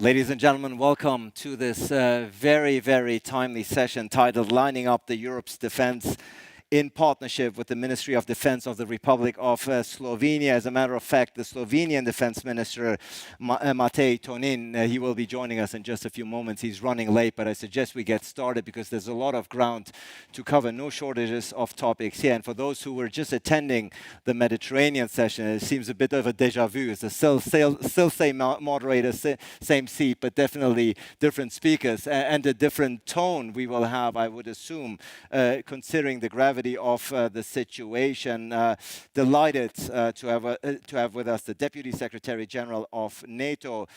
Ladies and gentlemen, welcome to this very, very timely session titled Lining Up the Europe's Defense in partnership with the Ministry of Defense of the Republic of Slovenia. As a matter of fact, the Slovenian Defense Minister, Matej Tonin, he will be joining us in just a few moments. He's running late, but I suggest we get started because there's a lot of ground to cover, no shortages of topics here. And for those who were just attending the Mediterranean session, it seems a bit of a deja vu. It's the still same moderator, same seat, but definitely different speakers and a different tone we will have, I would assume, considering the gravity of the situation. Delighted to have with us the Deputy Secretary General of Nato.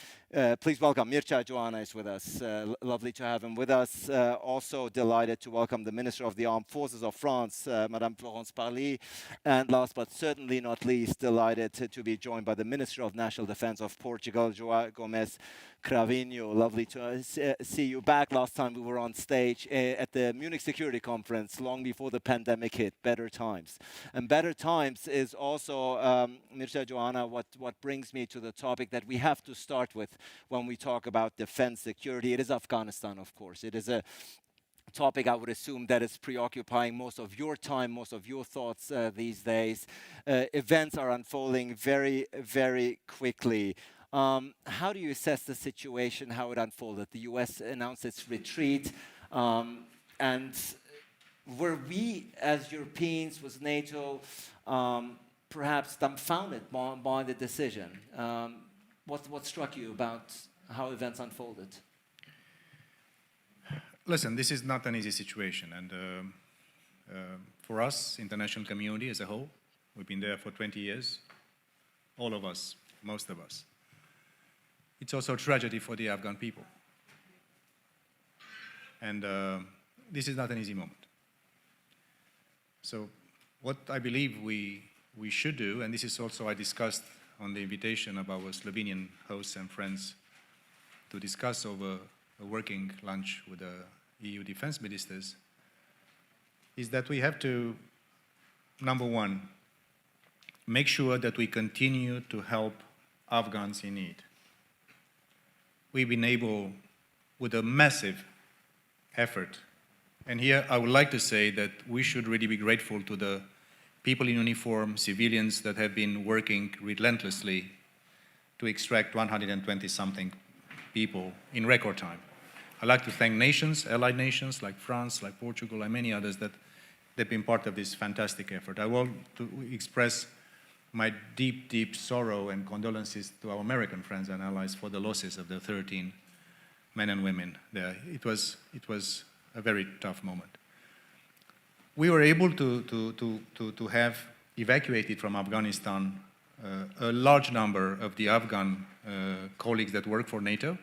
Please welcome Mircea Geoana is with us. Lovely to have him with us. Also delighted to welcome the Minister of the Armed Forces of France, Madame Florence Parly. And last but certainly not least, delighted to be joined by the Minister of National Defense of Portugal, Joao Gomes Cravinho. Lovely to see you back. Last time we were on stage at the Munich Security Conference, long before the pandemic hit. Better times. And better times is also, Mircea Geoana, what brings me to the topic that we have to start with when we talk about defense security. It is Afghanistan, of course. It is a topic I would assume that is preoccupying most of your time, most of your thoughts these days. Events are unfolding very, very quickly. How do you assess the situation, how it unfolded? The US announced its retreat, and were we as Europeans, was NATO, perhaps dumbfounded by the decision? What struck you about how events unfolded? Listen, this is not an easy situation, and for us, international community as a whole, we've been there for 20 years, all of us, most of us. It's also a tragedy for the Afghan people. And this is not an easy moment. So what I believe we should do, and this is also I discussed on the invitation of our Slovenian hosts and friends to discuss over a working lunch with the EU defense ministers, is that we have to, number one, make sure that we continue to help Afghans in need. We've been able, with a massive effort, and here I would like to say that we should really be grateful to the people in uniform, civilians that have been working relentlessly to extract 120-something people in record time. I'd like to thank nations, allied nations like France, like Portugal, and many others that have been part of this fantastic effort. I want to express my deep, deep sorrow and condolences to our American friends and allies for the losses of the 13 men and women there. It was a very tough moment. We were able to have evacuated from Afghanistan a large number of the Afghan colleagues that work for NATO.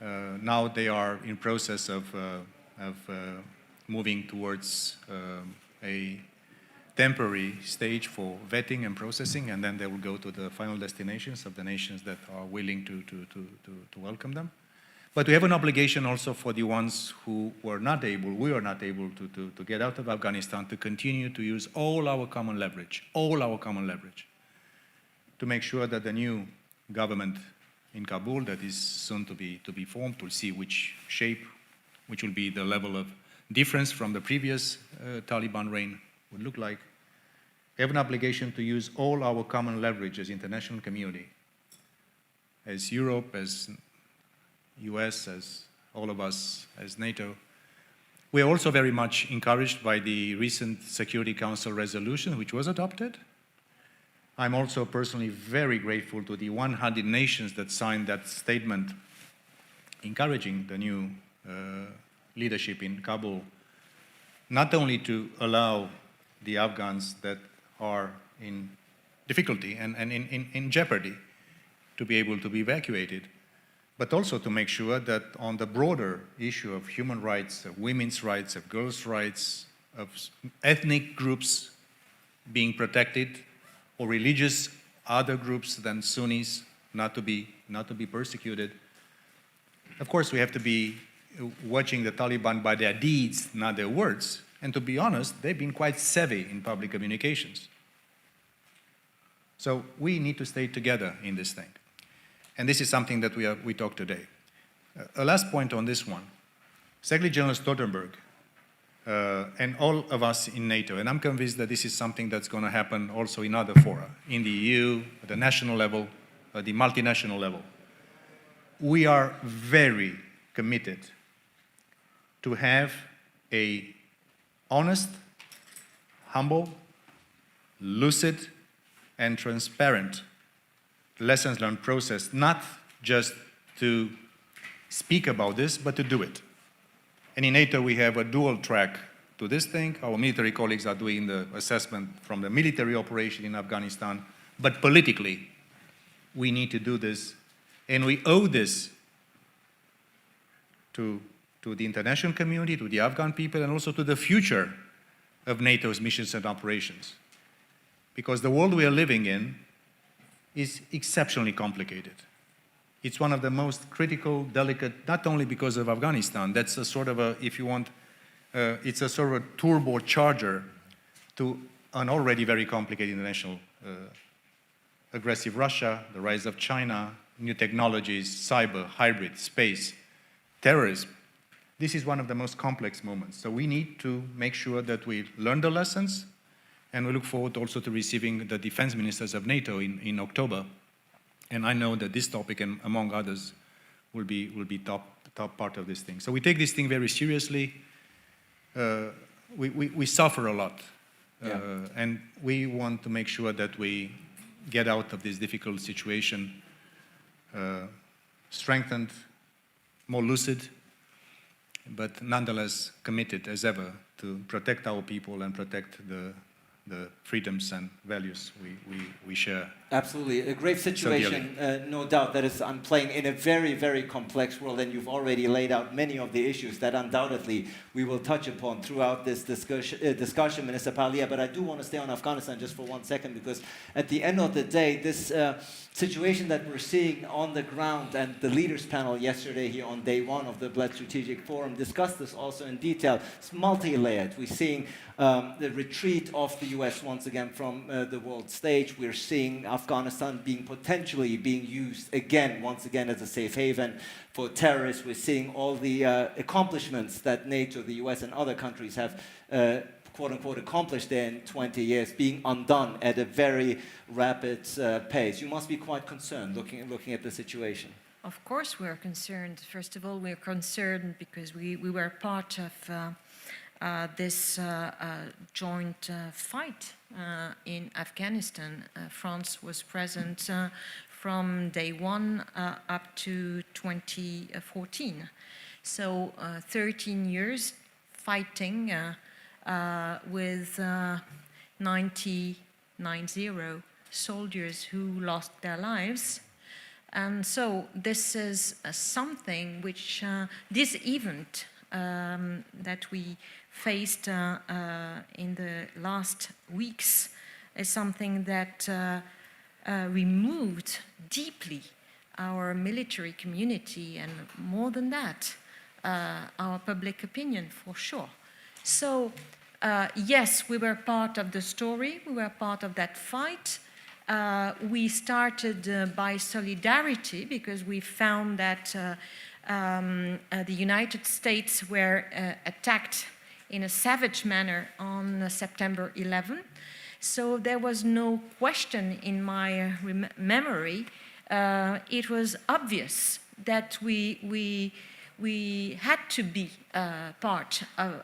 Now they are in process of moving towards a temporary stage for vetting and processing, and then they will go to the final destinations of the nations that are willing to welcome them. But we have an obligation also for the ones who we were not able to get out of Afghanistan, to continue to use all our common leverage, to make sure that the new government in Kabul that is soon to be formed, we'll see which shape, which will be the level of difference from the previous Taliban reign would look like. We have an obligation to use all our common leverage as international community, as Europe, as US, as all of us, as NATO. We are also very much encouraged by the recent Security Council resolution, which was adopted. I'm also personally very grateful to the 100 nations that signed that statement, encouraging the new leadership in Kabul, not only to allow the Afghans that are in difficulty and in jeopardy to be able to be evacuated, but also to make sure that on the broader issue of human rights, of women's rights, of girls' rights, of ethnic groups being protected, or religious other groups than Sunnis not to be persecuted. Of course, we have to be watching the Taliban by their deeds, not their words. And to be honest, they've been quite savvy in public communications. So we need to stay together in this thing. And this is something that we talk today. A last point on this one. Secretary General Stoltenberg and all of us in NATO, and I'm convinced that this is something that's going to happen also in other fora, in the EU, at the national level, at the multinational level. We are very committed to have a honest, humble, lucid, and transparent lessons learned process, not just to speak about this, but to do it. And in NATO, we have a dual track to this thing. Our military colleagues are doing the assessment from the military operation in Afghanistan, but politically, we need to do this, and we owe this to the international community, to the Afghan people, and also to the future of NATO's missions and operations. Because the world we are living in is exceptionally complicated. It's one of the most critical, delicate, not only because of Afghanistan, that's a sort of a, if you want, it's a sort of a turbocharger to an already very complicated international aggressive Russia, the rise of China, new technologies, cyber, hybrid, space, terrorism. This is one of the most complex moments. So we need to make sure that we learn the lessons, and we look forward also to receiving the defense ministers of NATO in October. And I know that this topic, and among others, will be top part of this thing. So we take this thing very seriously. We suffer a lot, and we want to make sure that we get out of this difficult situation strengthened, more lucid, but nonetheless committed as ever to protect our people and protect the freedoms and values we share. Absolutely, a great situation, no doubt. That is, I'm playing in a very, very complex world, and you've already laid out many of the issues that undoubtedly we will touch upon throughout this discussion, Minister Parly. But I do want to stay on Afghanistan just for 1 second, because at the end of the day, this situation that we're seeing on the ground, and the leaders panel yesterday here on day one of the Bled Strategic Forum discussed this also in detail. It's multi-layered. We're seeing the retreat of the US once again from the world stage. We're seeing Afghanistan potentially being used again, once again, as a safe haven for terrorists. We're seeing all the accomplishments that NATO, the US, and other countries have quote-unquote accomplished there in 20 years being undone at a very rapid pace. You must be quite concerned looking at the situation. Of course we're concerned. First of all, we're concerned because we were part of this joint fight in Afghanistan. France was present from day one up to 2014. So 13 years fighting with 90 soldiers who lost their lives. And so this is something which, this event that we faced in the last weeks is something that removed deeply our military community, and more than that, our public opinion, for sure. So, yes, we were part of the story, we were part of that fight. We started by solidarity, because we found that the United States were attacked in a savage manner on September 11. So there was no question in my memory. It was obvious that we had to be part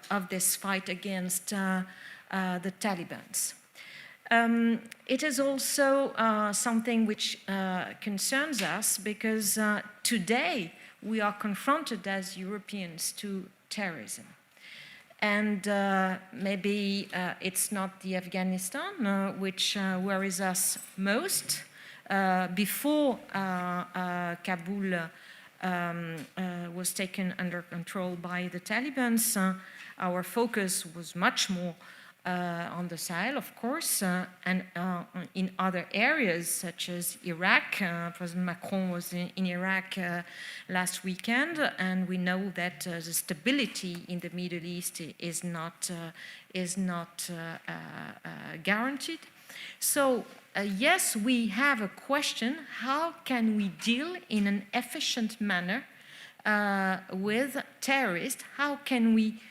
of this fight against the Taliban. It is also something which concerns us, because today we are confronted as Europeans to terrorism. And maybe it's not the Afghanistan which worries us most. Before Kabul was taken under control by the Taliban, our focus was much more on the Sahel, of course, and in other areas such as Iraq. President Macron was in Iraq last weekend, and we know that the stability in the Middle East is not guaranteed. So yes, we have a question: how can we deal in an efficient manner with terrorists? How can we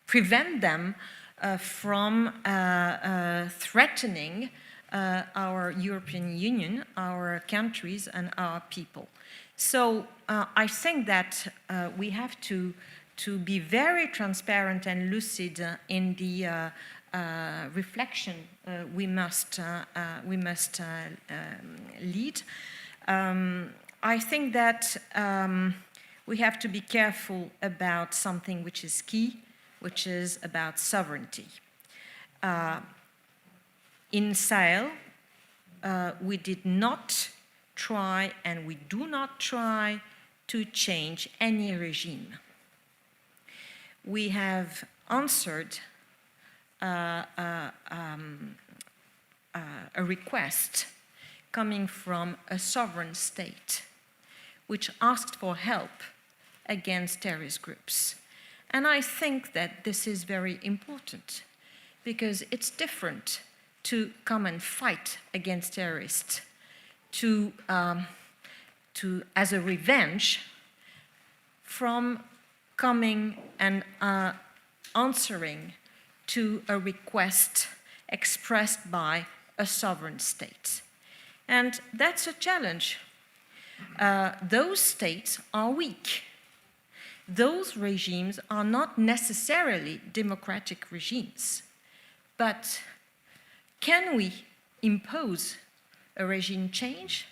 prevent them from threatening our European Union, our countries, and our people? So I think that we have to be very transparent and lucid in the reflection we must lead. I think that we have to be careful about something which is key, which is about sovereignty. In Sahel, we did not try, and we do not try, to change any regime. We have answered a request coming from a sovereign state which asked for help against terrorist groups. And I think that this is very important, because it's different to come and fight against terrorists as a revenge from coming and answering to a request expressed by a sovereign state. And that's a challenge. Those states are weak. Those regimes are not necessarily democratic regimes. But can we impose a regime change?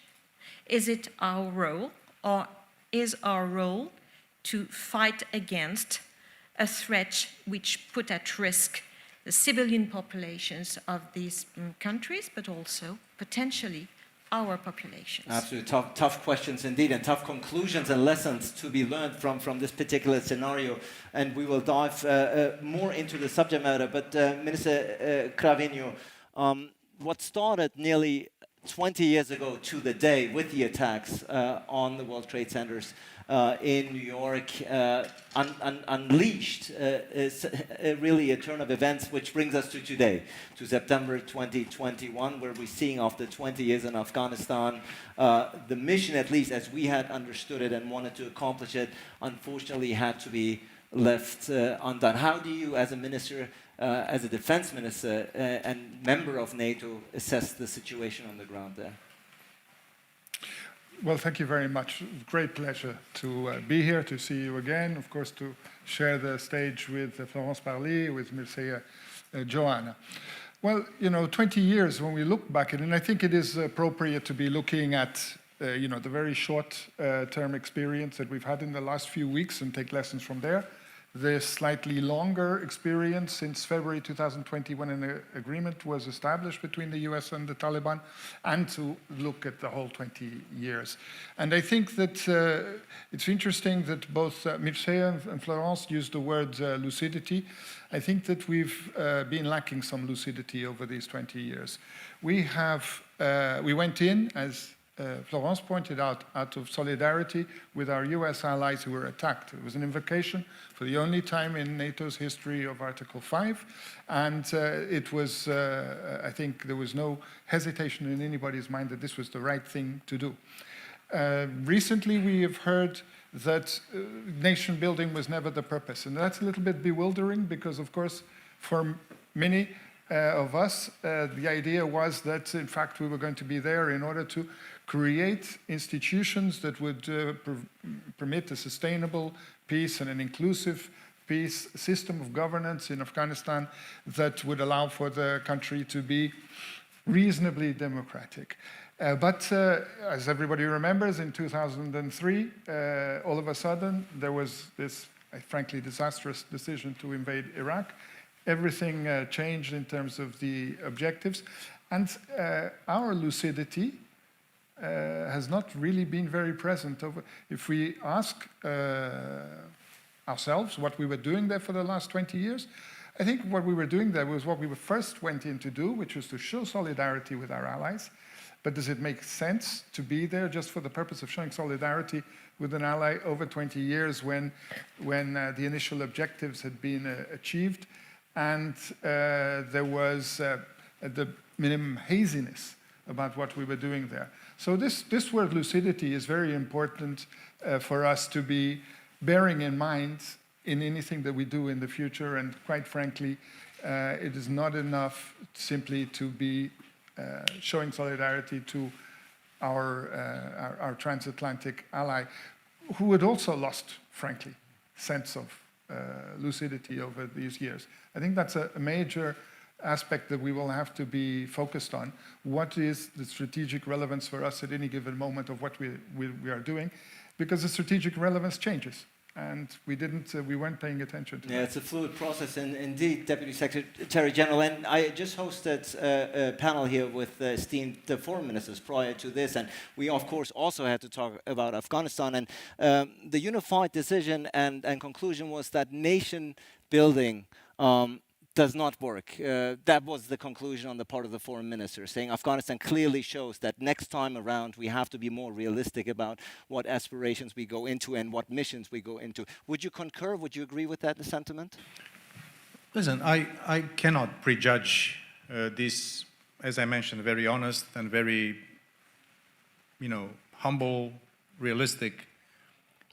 Is it our role, or is our role to fight against a threat which put at risk the civilian populations of these countries, but also potentially our populations? Absolutely, tough questions indeed, and tough conclusions and lessons to be learned from this particular scenario. And we will dive more into the subject matter. But Minister Cravinho, what started nearly 20 years ago to the day with the attacks on the World Trade Centers in New York unleashed really a turn of events, which brings us to today, to September 2021, where we're seeing, after 20 years in Afghanistan, the mission, at least as we had understood it and wanted to accomplish it, unfortunately had to be left undone. How do you, as a minister, as a defense minister and member of NATO, assess the situation on the ground there? Well, thank you very much. Great pleasure to be here, to see you again, of course, to share the stage with Florence Parly, with Mircea Geoana. Well, 20 years, when we look back at it, and I think it is appropriate to be looking at the very short-term experience that we've had in the last few weeks and take lessons from there. The slightly longer experience since February 2020, when an agreement was established between the US and the Taliban, and to look at the whole 20 years. And I think that it's interesting that both Mircea and Florence used the word lucidity. I think that we've been lacking some lucidity over these 20 years. We went in, as Florence pointed out of solidarity with our US allies who were attacked. It was an invocation for the only time in NATO's history of Article 5. And it was, I think there was no hesitation in anybody's mind that this was the right thing to do. Recently, we have heard that nation building was never the purpose. And that's a little bit bewildering because, of course, for many of us, the idea was that, in fact, we were going to be there in order to create institutions that would permit a sustainable peace and an inclusive peace system of governance in Afghanistan that would allow for the country to be reasonably democratic. But as everybody remembers, in 2003, all of a sudden, there was this, frankly, disastrous decision to invade Iraq. Everything changed in terms of the objectives. And our lucidity has not really been very present. If we ask ourselves what we were doing there for the last 20 years, I think what we were doing there was what we first went in to do, which was to show solidarity with our allies, But does it make sense to be there just for the purpose of showing solidarity with an ally over 20 years when the initial objectives had been achieved and there was at the minimum haziness about what we were doing there? So this word lucidity is very important for us to be bearing in mind in anything that we do in the future, and quite frankly, it is not enough simply to be showing solidarity to our transatlantic ally, who had also lost, frankly, sense of lucidity over these years. I think that's a major aspect that we will have to be focused on. What is the strategic relevance for us at any given moment of what we are doing? Because the strategic relevance changes. And we weren't paying attention to that. Yeah, it's a fluid process, and indeed, Deputy Secretary General. And I just hosted a panel here with esteemed foreign ministers prior to this, and we, of course, also had to talk about Afghanistan. And the unified decision and conclusion was that nation building does not work. That was the conclusion on the part of the foreign minister, saying Afghanistan clearly shows that next time around we have to be more realistic about what aspirations we go into and what missions we go into. Would you concur? Would you agree with that sentiment? Listen, I cannot prejudge this, as I mentioned, very honest and very, humble, realistic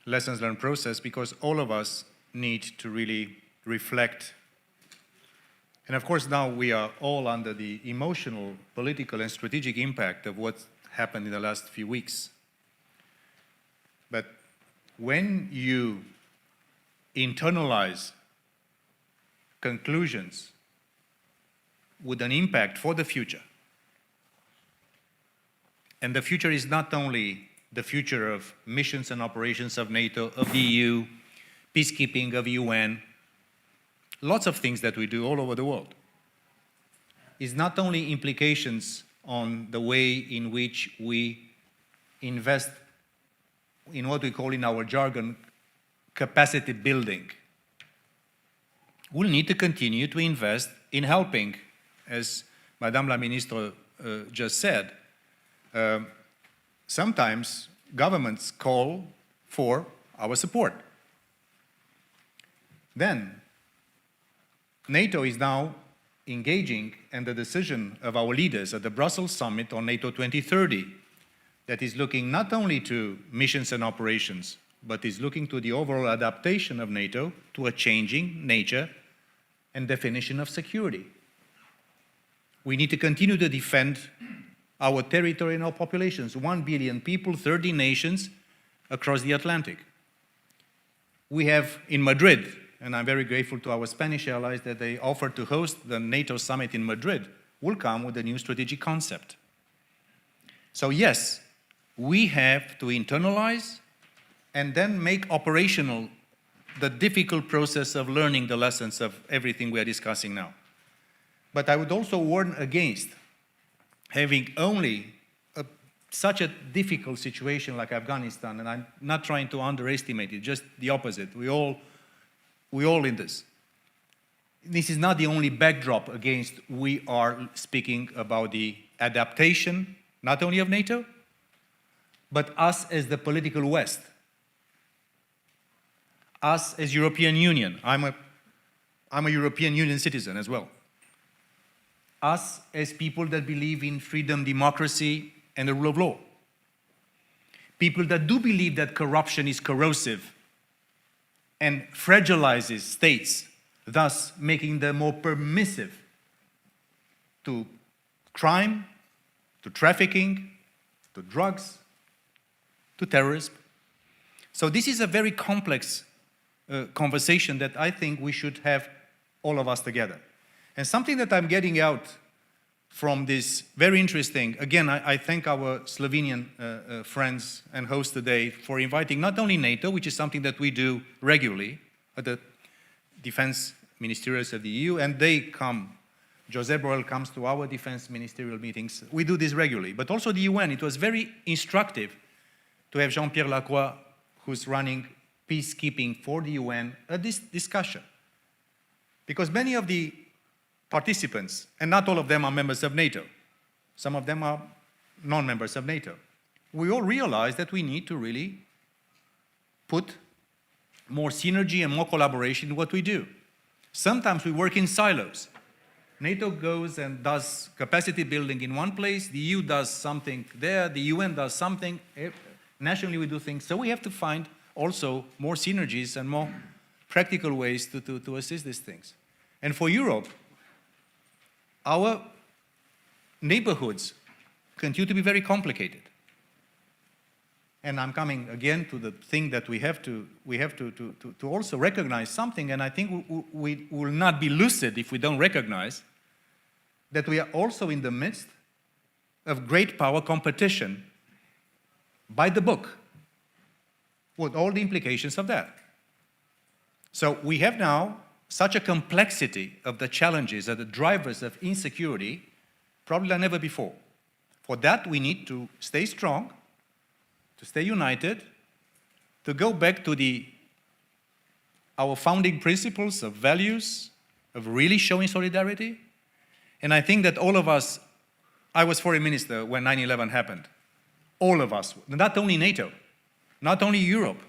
lessons learned process, because all of us need to really reflect. And of course, now we are all under the emotional, political, and strategic impact of what's happened in the last few weeks. But when you internalize conclusions with an impact for the future, and the future is not only the future of missions and operations of NATO, of the EU, peacekeeping, of UN, lots of things that we do all over the world, is not only implications on the way in which we invest in what we call in our jargon capacity building. We'll need to continue to invest in helping, as Madame la Ministre just said. Sometimes governments call for our support. Then NATO is now engaging in the decision of our leaders at the Brussels summit on NATO 2030 that is looking not only to missions and operations, but is looking to the overall adaptation of NATO to a changing nature and definition of security. We need to continue to defend our territory and our populations, 1 billion people, 30 nations across the Atlantic. We have in Madrid, and I'm very grateful to our Spanish allies that they offered to host the NATO summit in Madrid, will come with a new strategic concept. So yes, we have to internalize and then make operational the difficult process of learning the lessons of everything we are discussing now. But I would also warn against having only such a difficult situation like Afghanistan, and I'm not trying to underestimate it, just the opposite. We all in this. This is not the only backdrop against we are speaking about the adaptation, not only of NATO, but us as the political West. Us as European Union. I'm a European Union citizen as well. Us as people that believe in freedom, democracy, and the rule of law. People that do believe that corruption is corrosive and fragilizes states, thus making them more permissive to crime, to trafficking, to drugs, to terrorism. So this is a very complex conversation that I think we should have all of us together. And something that I'm getting out from this very interesting, again, I thank our Slovenian friends and hosts today for inviting not only NATO, which is something that we do regularly at the defense ministerials of the EU, and they come, Josep Borrell comes to our defense ministerial meetings. We do this regularly, but also the UN. It was very instructive to have Jean-Pierre Lacroix, who's running peacekeeping for the UN, at this discussion. Because many of the participants, and not all of them are members of NATO. Some of them are non-members of NATO. We all realize that we need to really put more synergy and more collaboration in what we do. Sometimes we work in silos. NATO goes and does capacity building in one place, the EU does something there, the UN does something, nationally we do things. So we have to find also more synergies and more practical ways to assist these things. And for Europe, our neighborhoods continue to be very complicated. And I'm coming again to the thing that we have to also recognize something, and I think we will not be lucid if we don't recognize that we are also in the midst of great power competition by the book, with all the implications of that. So we have now such a complexity of the challenges and the drivers of insecurity, probably like never before. For that, we need to stay strong, to stay united, to go back to our founding principles of values, of really showing solidarity. And I think that all of us, I was foreign minister when 9/11 happened. All of us, not only NATO, not only Europe,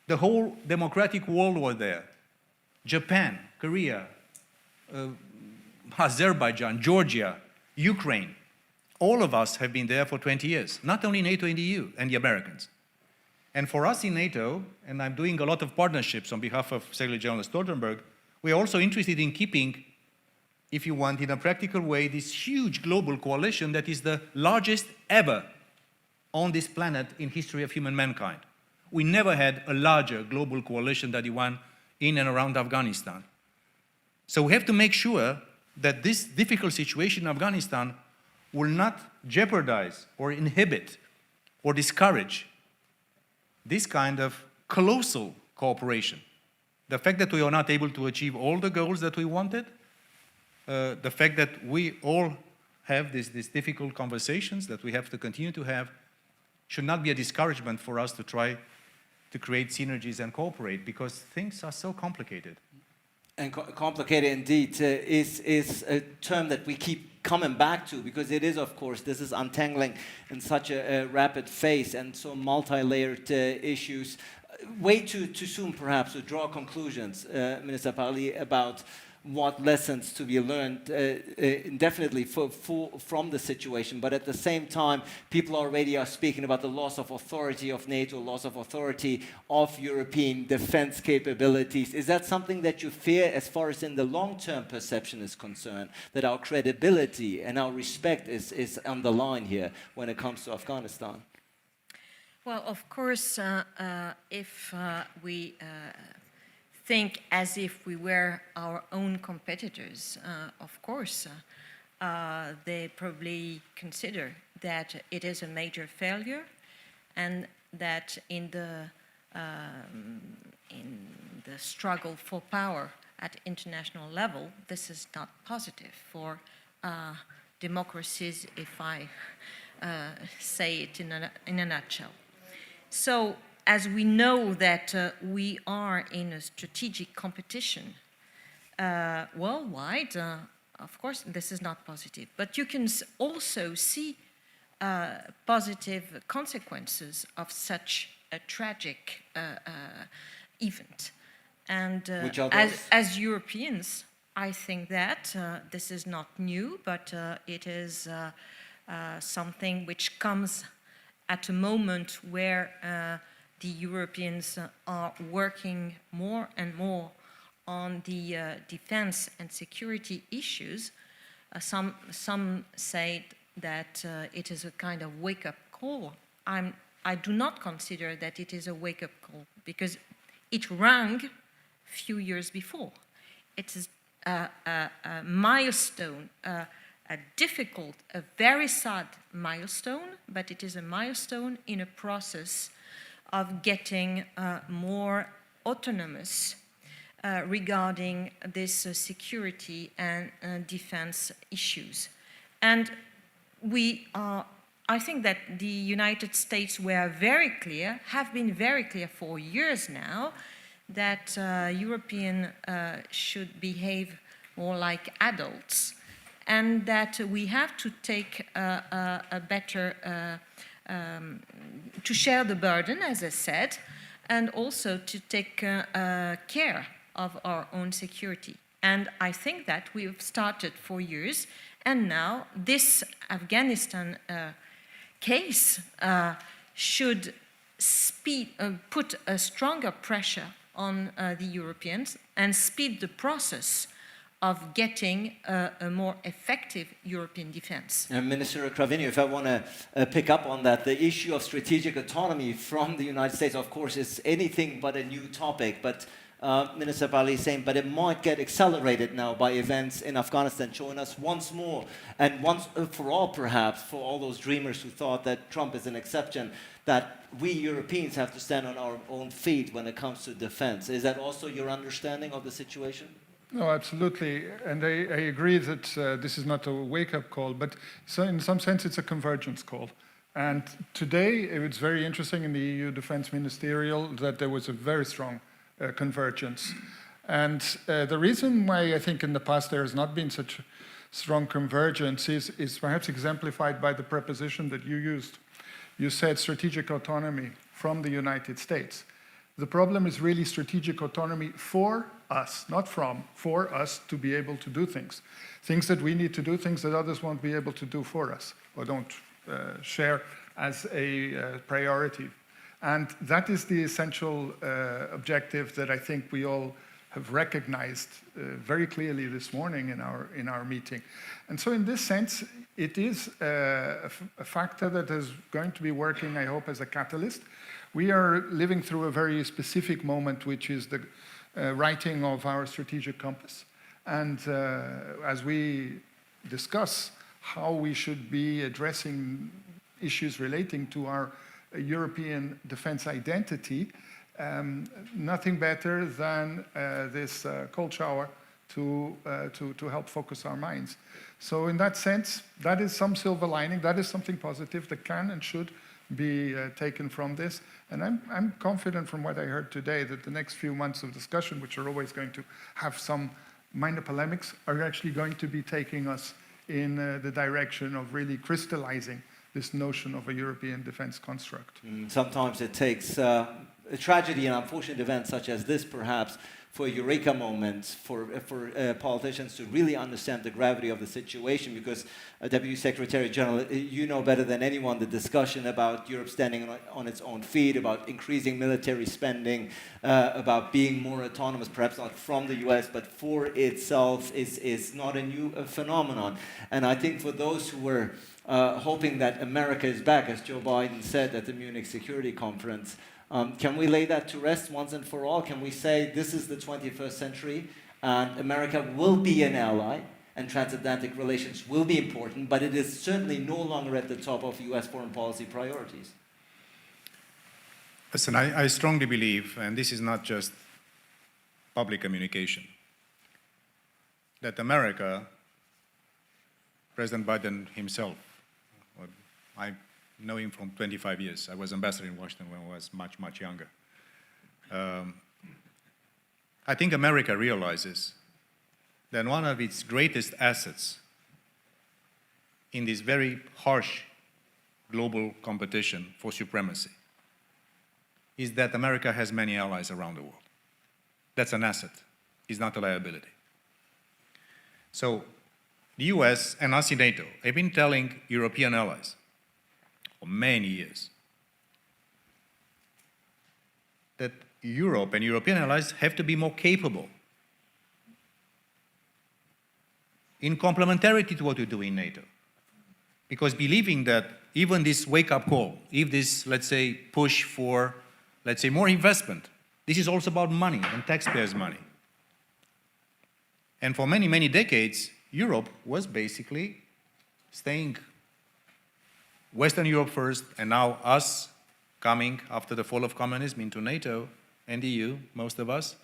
the whole democratic world was there. Japan, Korea, Azerbaijan, Georgia, Ukraine. All of us have been there for 20 years, not only NATO and the EU and the Americans. And for us in NATO, and I'm doing a lot of partnerships on behalf of Secretary General Stoltenberg, we are also interested in keeping, if you want, in a practical way, this huge global coalition that is the largest ever on this planet in history of human mankind. We never had a larger global coalition than the one in and around Afghanistan. So we have to make sure that this difficult situation in Afghanistan will not jeopardize or inhibit or discourage this kind of colossal cooperation. The fact that we are not able to achieve all the goals that we wanted, the fact that we all have these difficult conversations that we have to continue to have, should not be a discouragement for us to try to create synergies and cooperate, because things are so complicated. And complicated indeed is a term that we keep coming back to, because it is, of course, this is untangling in such a rapid phase and so multi-layered issues. Way too soon, perhaps, to draw conclusions, Minister Parly, about what lessons to be learned, definitely from the situation. But at the same time, people already are speaking about the loss of authority of NATO, loss of authority of European defense capabilities. Is that something that you fear as far as in the long-term perception is concerned, that our credibility and our respect is on the line here when it comes to Afghanistan? Well, of course, if we think as if we were our own competitors, of course, they probably consider that it is a major failure, and that in the struggle for power at international level, this is not positive for democracies, if I say it in a nutshell. So, as we know that we are in a strategic competition worldwide, of course, this is not positive. But you can also see positive consequences of such a tragic event. And as Europeans, I think that this is not new, but it is something which comes at a moment where the Europeans are working more and more on the defense and security issues. Some say that it is a kind of wake-up call. I do not consider that it is a wake-up call, because it rang a few years before. It is a milestone, a difficult, a very sad milestone, but it is a milestone in a process of getting more autonomous regarding this security and defense issues. And I think that the United States were very clear, have been very clear for years now, that Europeans should behave more like adults and that we have to take a better, to share the burden, as I said, and also to take care of our own security. And I think that we've started for years, and now this Afghanistan case should put a stronger pressure on the Europeans and speed the process of getting a more effective European defense. And Minister Cravinho, if I want to pick up on that, the issue of strategic autonomy from the United States, of course, is anything but a new topic, but Minister Parly is saying, but it might get accelerated now by events in Afghanistan, showing us once more, and once for all perhaps, for all those dreamers who thought that Trump is an exception, that we Europeans have to stand on our own feet when it comes to defense. Is that also your understanding of the situation? No, absolutely. And I agree that this is not a wake-up call, but so in some sense it's a convergence call. And today it's very interesting in the EU Defense Ministerial that there was a very strong convergence. And the reason why I think in the past there has not been such strong convergence is perhaps exemplified by the preposition that you used. You said strategic autonomy from the United States. The problem is really strategic autonomy for us, not from, for us to be able to do things. Things that we need to do, things that others won't be able to do for us or don't share as a priority. And that is the essential objective that I think we all have recognized very clearly this morning in our meeting. And so in this sense, it is a factor that is going to be working, I hope, as a catalyst. We are living through a very specific moment, which is the writing of our strategic compass. And as we discuss how we should be addressing issues relating to our European defense identity, nothing better than this cold shower to help focus our minds. So in that sense, that is some silver lining, that is something positive that can and should be taken from this. And I'm confident from what I heard today that the next few months of discussion, which are always going to have some minor polemics, are actually going to be taking us in the direction of really crystallizing this notion of a European defense construct. Sometimes it takes a tragedy and unfortunate events such as this, perhaps, for a eureka moment for politicians to really understand the gravity of the situation, because Deputy Secretary General, you know better than anyone the discussion about Europe standing on its own feet, about increasing military spending, about being more autonomous, perhaps not from the US, but for itself, is not a new phenomenon. And I think for those who were hoping that America is back, as Joe Biden said at the Munich Security Conference, can we lay that to rest once and for all? Can we say this is the 21st century and America will be an ally and transatlantic relations will be important, but it is certainly no longer at the top of US foreign policy priorities? Listen, I strongly believe, and this is not just public communication, that America, President Biden himself, I know him from 25 years. I was ambassador in Washington when I was much, much younger. I think America realizes that one of its greatest assets in this very harsh global competition for supremacy is that America has many allies around the world. That's an asset. It's not a liability. So the US and us in NATO have been telling European allies for many years that Europe and European allies have to be more capable in complementarity to what we do in NATO. Because believing that even this wake-up call, if this, let's say, push for, let's say, more investment, this is also about money and taxpayers' money. And for many, many decades, Europe was basically staying Western Europe first, and now us coming after the fall of communism into NATO and the EU, most of us,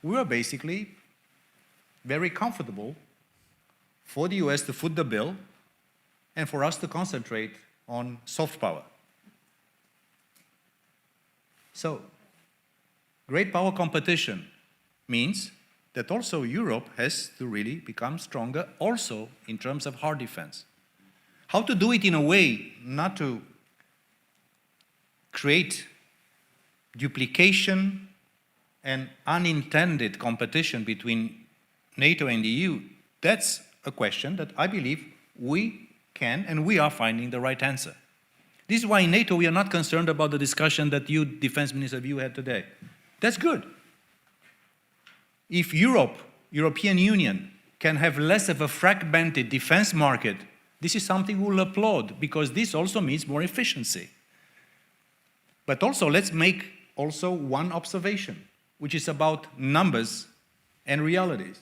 we were basically very comfortable for the US to foot the bill and for us to concentrate on soft power. So, great power competition means that also Europe has to really become stronger also in terms of hard defense. How to do it in a way not to create duplication and unintended competition between NATO and the EU, that's a question that I believe we can and we are finding the right answer. This is why in NATO we are not concerned about the discussion that you, Defense Minister, you had today. That's good. If European Union, can have less of a fragmented defense market, this is something we'll applaud, because this also means more efficiency. But also, let's make also one observation, which is about numbers and realities.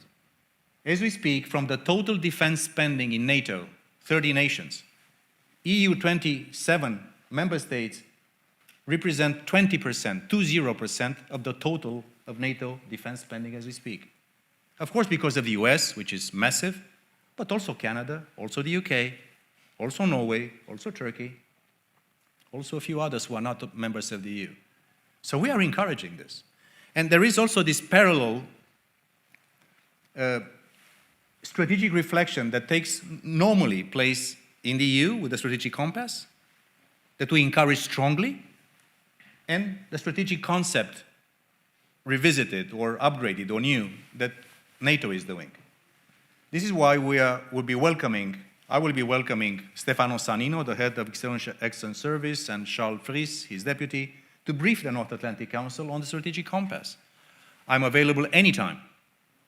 As we speak, from the total defense spending in NATO, 30 nations, EU 27 member states represent 20%, 20% of the total of NATO defense spending as we speak. Of course, because of the US, which is massive, but also Canada, also the UK, also Norway, also Turkey, also a few others who are not members of the EU. So we are encouraging this. And there is also this parallel strategic reflection that takes normally place in the EU with the strategic compass, that we encourage strongly, and the strategic concept revisited or upgraded or new that NATO is doing. This is why I will be welcoming Stefano Sannino, the head of External Action Service, and Charles Fries, his deputy, to brief the North Atlantic Council on the strategic compass. I'm available anytime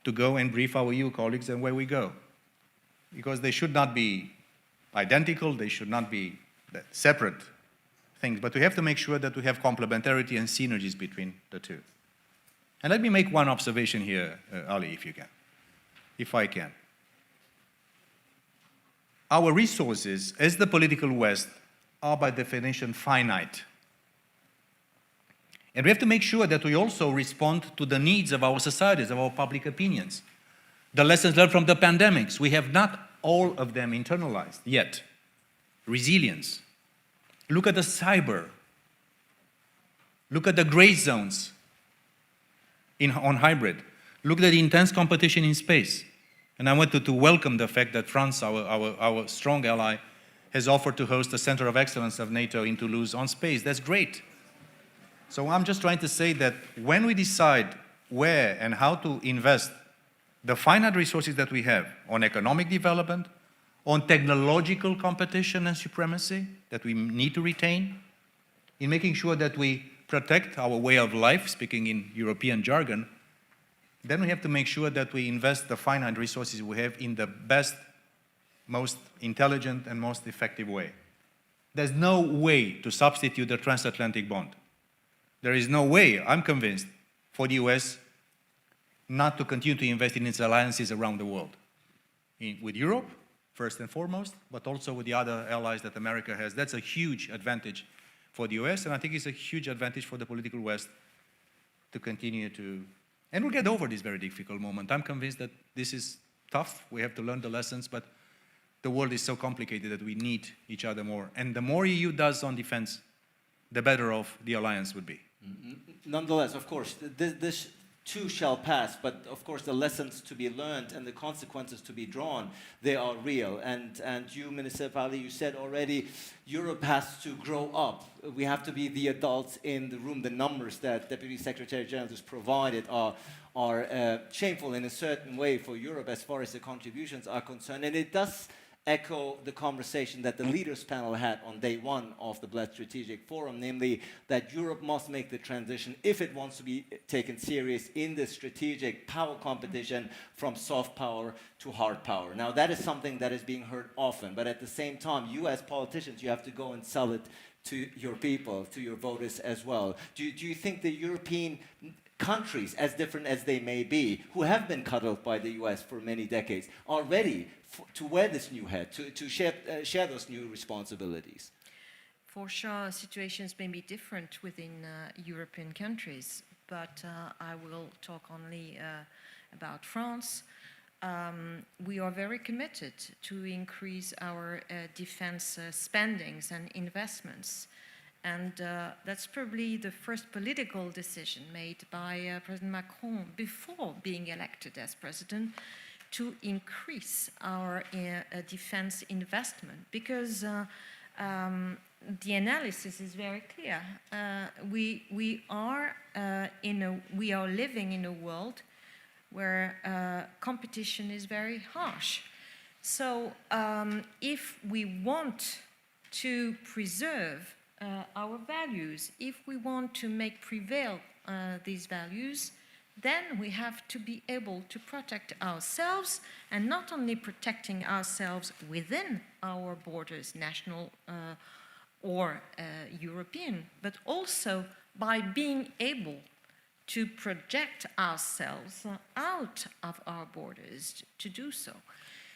to go and brief our EU colleagues and where we go, because they should not be identical, they should not be separate things, but we have to make sure that we have complementarity and synergies between the two. And let me make one observation here, Ali, if I can. Our resources, as the political West, are by definition finite. And we have to make sure that we also respond to the needs of our societies, of our public opinions. The lessons learned from the pandemics, we have not all of them internalized yet. Resilience. Look at the cyber. Look at the gray zones on hybrid. Look at the intense competition in space. And I wanted to welcome the fact that France, our strong ally, has offered to host the Center of Excellence of NATO in Toulouse on space. That's great. So I'm just trying to say that when we decide where and how to invest the finite resources that we have on economic development, on technological competition and supremacy that we need to retain, in making sure that we protect our way of life, speaking in European jargon, then we have to make sure that we invest the finite resources we have in the best, most intelligent and most effective way. There's no way to substitute the transatlantic bond. There is no way, I'm convinced, for the US not to continue to invest in its alliances around the world. With Europe, first and foremost, but also with the other allies that America has. That's a huge advantage for the US, and I think it's a huge advantage for the political West to continue to... And we'll get over this very difficult moment. I'm convinced that this is tough. We have to learn the lessons, but the world is so complicated that we need each other more. And the more EU does on defense, the better off the alliance would be. Nonetheless, of course, this too shall pass, but of course the lessons to be learned and the consequences to be drawn, they are real. And you, Minister Parly, you said already, Europe has to grow up. We have to be the adults in the room. The numbers that Deputy Secretary General has provided are shameful in a certain way for Europe as far as the contributions are concerned. And it does echo the conversation that the leaders panel had on day one of the Bled Strategic Forum, namely that Europe must make the transition if it wants to be taken serious in the strategic power competition from soft power to hard power. Now that is something that is being heard often, but at the same time, you as politicians, you have to go and sell it to your people, to your voters as well. Do you think the European countries, as different as they may be, who have been cuddled by the US for many decades, are ready to wear this new hat, to share those new responsibilities? For sure, situations may be different within European countries, but I will talk only about France. We are very committed to increase our defense spendings and investments. And that's probably the first political decision made by President Macron before being elected as president to increase our defense investment, because the analysis is very clear. We are living in a world where competition is very harsh. So if we want to preserve our values, if we want to make prevail these values, then we have to be able to protect ourselves, and not only protecting ourselves within our borders, national or European, but also by being able to project ourselves out of our borders to do so.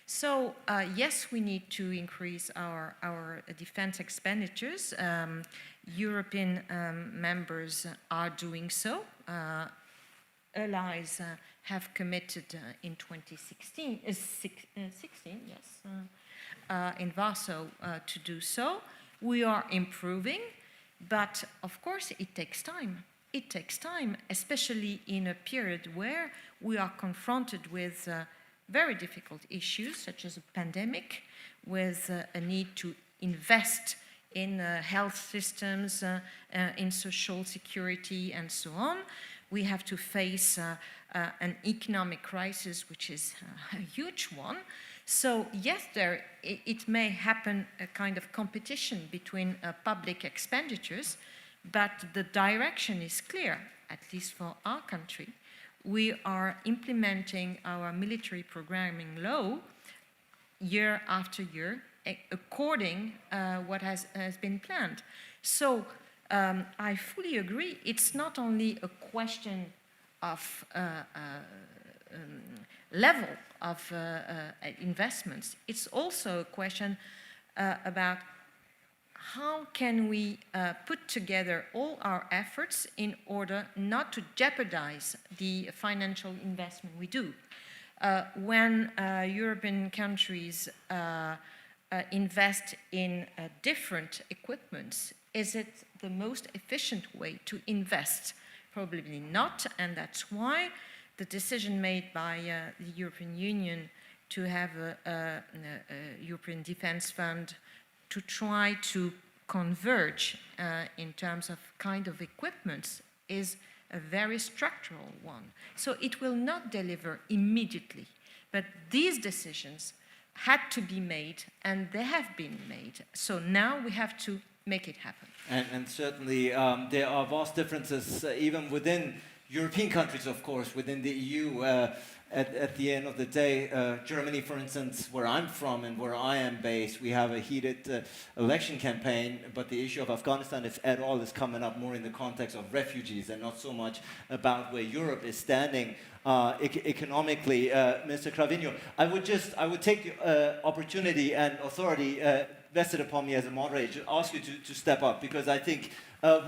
So yes, we need to increase our defense expenditures. European members are doing so. Allies have committed in 2016, in Warsaw to do so. We are improving, but of course it takes time. It takes time, especially in a period where we are confronted with very difficult issues, such as a pandemic, with a need to invest in health systems, in social security, and so on. We have to face an economic crisis, which is a huge one. So yes, it may happen a kind of competition between public expenditures, but the direction is clear, at least for our country. We are implementing our military programming law year after year, according what has been planned. So I fully agree. It's not only a question of level of investments. It's also a question about how can we put together all our efforts in order not to jeopardize the financial investment we do. When European countries invest in different equipments, is it the most efficient way to invest? Probably not, and that's why the decision made by the European Union to have a European Defence Fund to try to converge in terms of kind of equipments is a very structural one. So it will not deliver immediately, but these decisions had to be made, and they have been made. So now we have to make it happen. And certainly there are vast differences even within European countries, of course, within the EU. At the end of the day, Germany, for instance, where I'm from and where I am based, we have a heated election campaign, but the issue of Afghanistan, if at all, is coming up more in the context of refugees and not so much about where Europe is standing economically. Mr. Cravinho, I would take the opportunity and authority vested upon me as a moderator to ask you to step up, because I think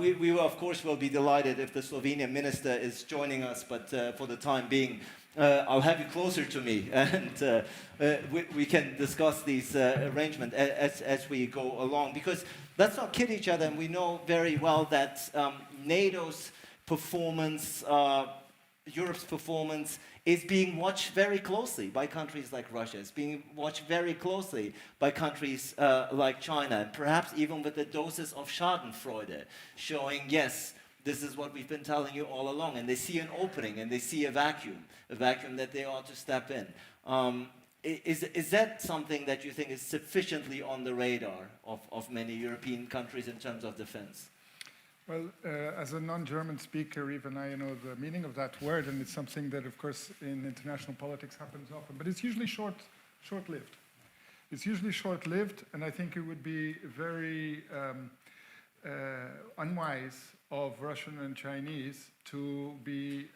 we will, of course, will be delighted if the Slovenian minister is joining us, but for the time being, I'll have you closer to me, and we can discuss these arrangements as we go along. Because let's not kid each other, and we know very well that NATO's performance, Europe's performance, is being watched very closely by countries like Russia. It's being watched very closely by countries like China, and perhaps even with the doses of Schadenfreude, showing, yes, this is what we've been telling you all along, and they see an opening, and they see a vacuum that they ought to step in. Is that something that you think is sufficiently on the radar of many European countries in terms of defense? Well, as a non-German speaker, even I know the meaning of that word, and it's something that, of course, in international politics happens often, but it's usually short-lived. It's usually short-lived, and I think it would be very unwise of Russian and Chinese to be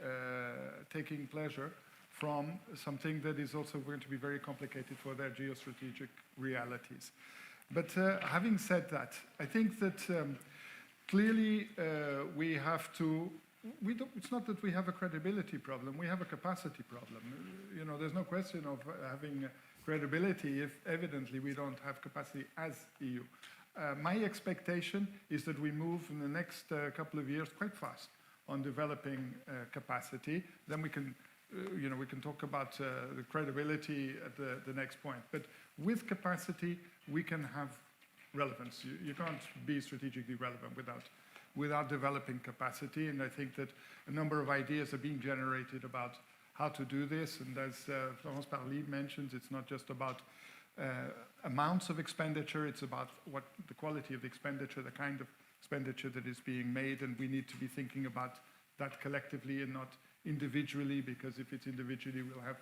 taking pleasure from something that is also going to be very complicated for their geostrategic realities. But having said that, I think that clearly we have to, it's not that we have a credibility problem, we have a capacity problem. You know, there's no question of having credibility if evidently we don't have capacity as EU. My expectation is that we move in the next couple of years quite fast on developing capacity. Then we can talk about the credibility at the next point. But with capacity, we can have relevance. You can't be strategically relevant without developing capacity. And I think that a number of ideas are being generated about how to do this. And as Florence Parly mentions, it's not just about amounts of expenditure, it's about what the quality of the expenditure, the kind of expenditure that is being made, and we need to be thinking about that collectively and not individually, because if it's individually, we'll have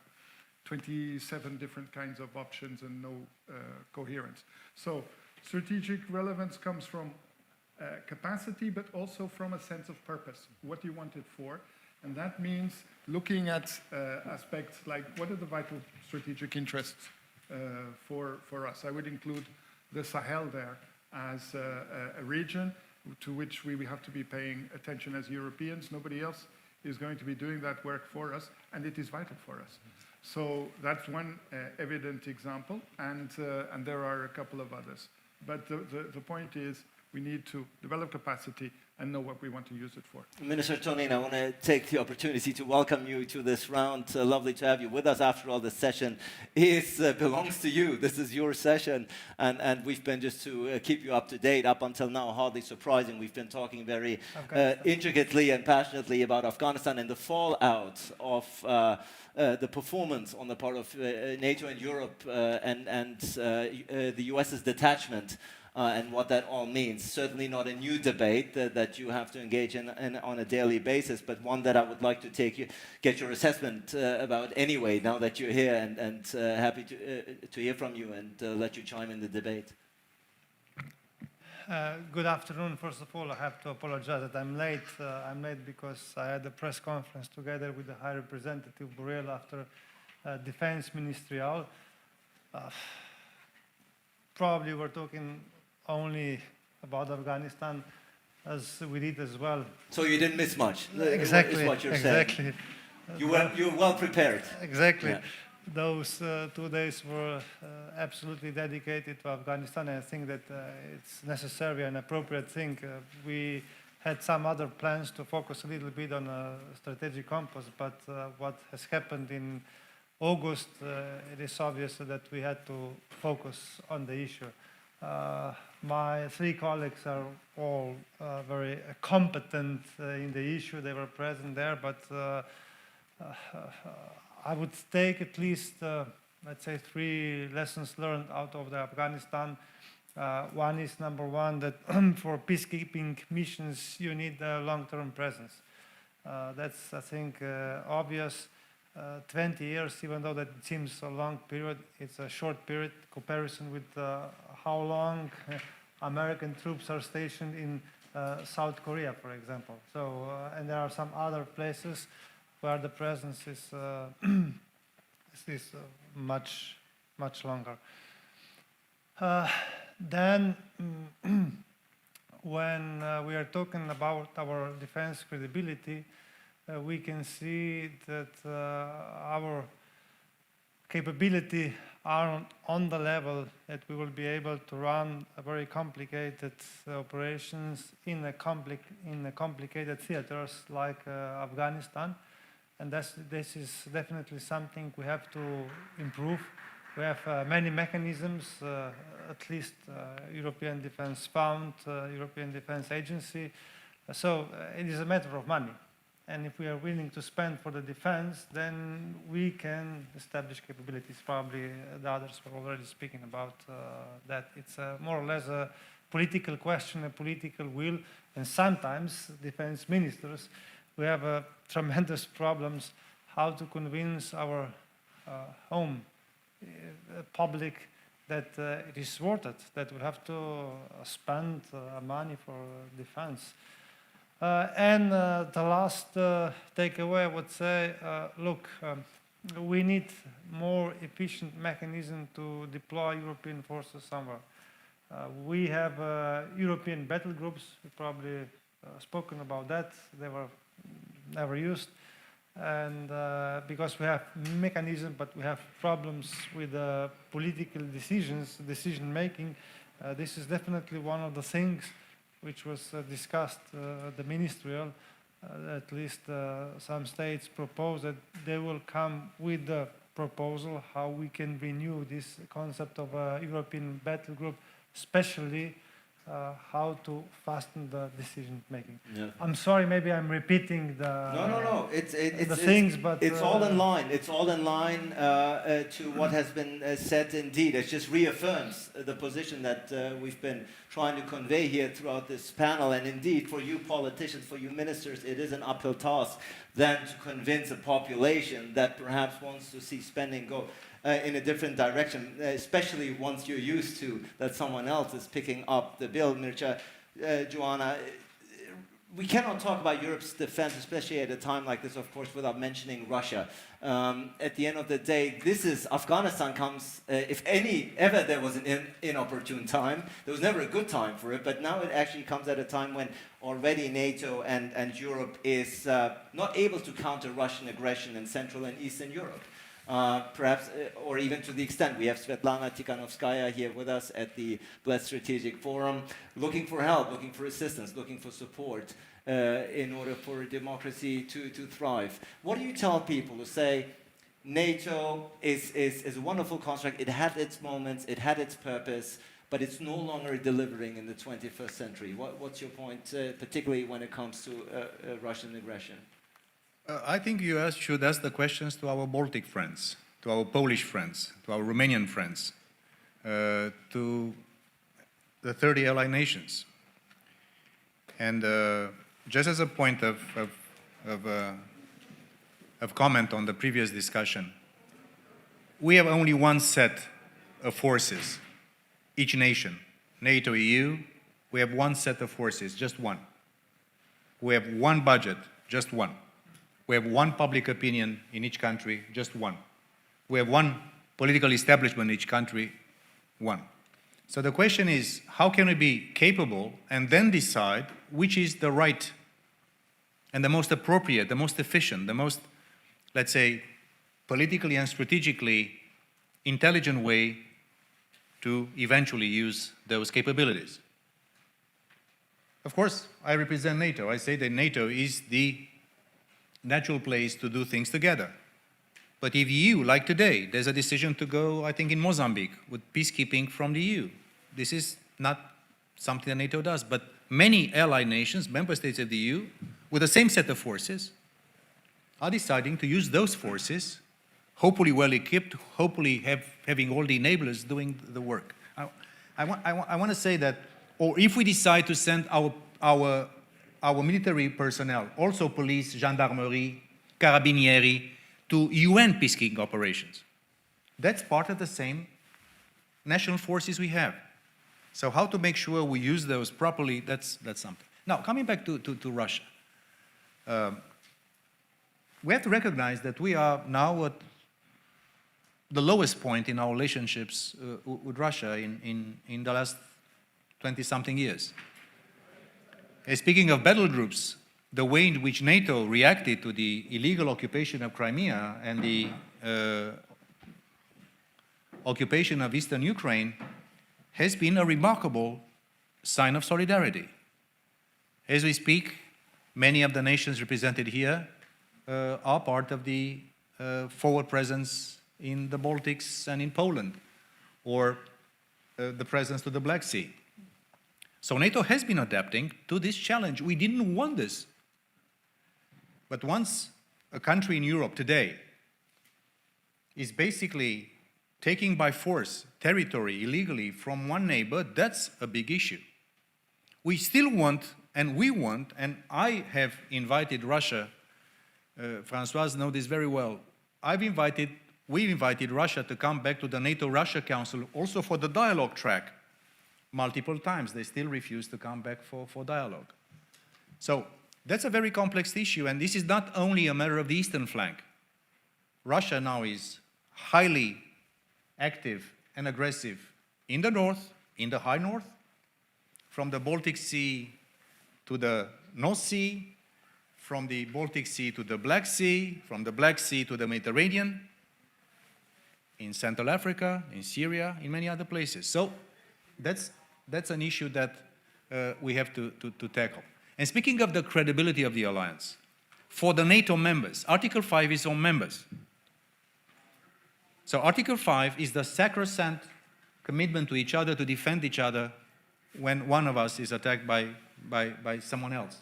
27 different kinds of options and no coherence. So strategic relevance comes from capacity, but also from a sense of purpose. What do you want it for? And that means looking at aspects like what are the vital strategic interests for us. I would include the Sahel there as a region to which we have to be paying attention as Europeans. Nobody else is going to be doing that work for us, and it is vital for us. So that's one evident example, and there are a couple of others. But the point is we need to develop capacity and know what we want to use it for. Minister Tonin, I want to take the opportunity to welcome you to this round. Lovely to have you with us. After all, this session belongs to you. This is your session, and we've been, just to keep you up to date, up until now, hardly surprising, we've been talking very intricately and passionately about Afghanistan and the fallout of the performance on the part of NATO and Europe and the US's detachment. And what that all means. Certainly not a new debate that you have to engage in on a daily basis, but one that I would like to get your assessment about anyway, now that you're here, and happy to hear from you and let you chime in the debate. Good afternoon. First of all, I have to apologize that I'm late. I'm late because I had a press conference together with the High Representative Borrell after Defense Ministerial. Probably we're talking only about Afghanistan, as we did as well. So you didn't miss much. Exactly. Is what you're exactly. saying. You were well prepared. Exactly. Yeah. Those 2 days were absolutely dedicated to Afghanistan, and I think that it's necessary and appropriate thing. We had some other plans to focus a little bit on a strategic compass, but what has happened in August, it is obvious that we had to focus on the issue. My 3 colleagues are all very competent in the issue. They were present there, but I would take at least, let's say, 3 lessons learned out of the Afghanistan. One is, number one, that for peacekeeping missions, you need a long-term presence. That's, I think, obvious. 20 years, even though that seems a long period, it's a short period comparison with how long American troops are stationed in South Korea, for example. So, and there are some other places where the presence is much longer. Then, when we are talking about our defense credibility, we can see that our capability are on the level that we will be able to run a very complicated operations in a complicated theaters like Afghanistan, and this is definitely something we have to improve. We have many mechanisms, at least European Defence Fund, European Defence Agency, so it is a matter of money. And if we are willing to spend for the defense, then we can establish capabilities. Probably the others were already speaking about that. It's more or less a political question, a political will. And sometimes defense ministers, we have tremendous problems how to convince our home public that it is worth it, that we have to spend money for defense. And the last takeaway, I would say, look, we need more efficient mechanism to deploy European forces somewhere. We have European battle groups. We probably spoken about that. They were never used. And because we have mechanism, but we have problems with political decision making. This is definitely one of the things which was discussed at the ministerial. At least some states propose that they will come with the proposal how we can renew this concept of a European battle group, especially how to fasten the decision making. Yeah. I'm sorry, maybe I'm repeating the No. things, but it's all in line. It's all in line to what has been said. Indeed, it just reaffirms the position that we've been trying to convey here throughout this panel. And indeed, for you politicians, for you ministers, it is an uphill task then to convince a population that perhaps wants to see spending go in a different direction, especially once you're used to that someone else is picking up the bill. Mircea Geoana, we cannot talk about Europe's defense, especially at a time like this, of course, without mentioning Russia. At the end of the day, Afghanistan comes, if ever there was an inopportune time, there was never a good time for it, but now it actually comes at a time when already NATO and Europe is not able to counter Russian aggression in Central and Eastern Europe. Perhaps, or even to the extent, we have Svetlana Tikhanovskaya here with us at the Bled Strategic Forum, looking for help, looking for assistance, looking for support in order for democracy to thrive. What do you tell people who say NATO is a wonderful construct, it had its moments, it had its purpose, but it's no longer delivering in the 21st century? What's your point, particularly when it comes to Russian aggression? I think you should ask the questions to our Baltic friends, to our Polish friends, to our Romanian friends, to the 30 allied nations. And just as a point of comment on the previous discussion, we have only one set of forces, each nation, NATO, EU, we have one set of forces, just one. We have one budget, just one. We have one public opinion in each country, just one. We have one political establishment in each country, one. So the question is, how can we be capable and then decide which is the right and the most appropriate, the most efficient, the most, let's say, politically and strategically intelligent way to eventually use those capabilities? Of course, I represent NATO. I say that NATO is the natural place to do things together. But if EU, like today, there's a decision to go, I think, in Mozambique with peacekeeping from the EU. This is not something that NATO does, but many allied nations, member states of the EU, with the same set of forces, are deciding to use those forces, hopefully well equipped, hopefully having all the enablers doing the work. I want to say that, or if we decide to send our military personnel, also police, gendarmerie, carabinieri, to UN peacekeeping operations. That's part of the same national forces we have. So how to make sure we use those properly, that's something. Now, coming back to Russia. We have to recognize that we are now at the lowest point in our relationships with Russia in the last 20-something years. Speaking of battle groups, the way in which NATO reacted to the illegal occupation of Crimea and the occupation of eastern Ukraine has been a remarkable sign of solidarity. As we speak, many of the nations represented here are part of the forward presence in the Baltics and in Poland, or the presence to the Black Sea. So NATO has been adapting to this challenge. We didn't want this. But once a country in Europe today is basically taking by force territory illegally from one neighbor, that's a big issue. We still want, and I have invited Russia, Françoise knows this very well, we've invited Russia to come back to the NATO-Russia Council also for the dialogue track. Multiple times, they still refuse to come back for dialogue. So that's a very complex issue, and this is not only a matter of the eastern flank. Russia now is highly active and aggressive in the north, in the high north, from the Baltic Sea to the North Sea, from the Baltic Sea to the Black Sea, from the Black Sea to the Mediterranean, in Central Africa, in Syria, in many other places. So that's That's an issue that we have to tackle. And speaking of the credibility of the alliance, for the NATO members, Article 5 is on members. So Article 5 is the sacrosanct commitment to each other, to defend each other when one of us is attacked by someone else.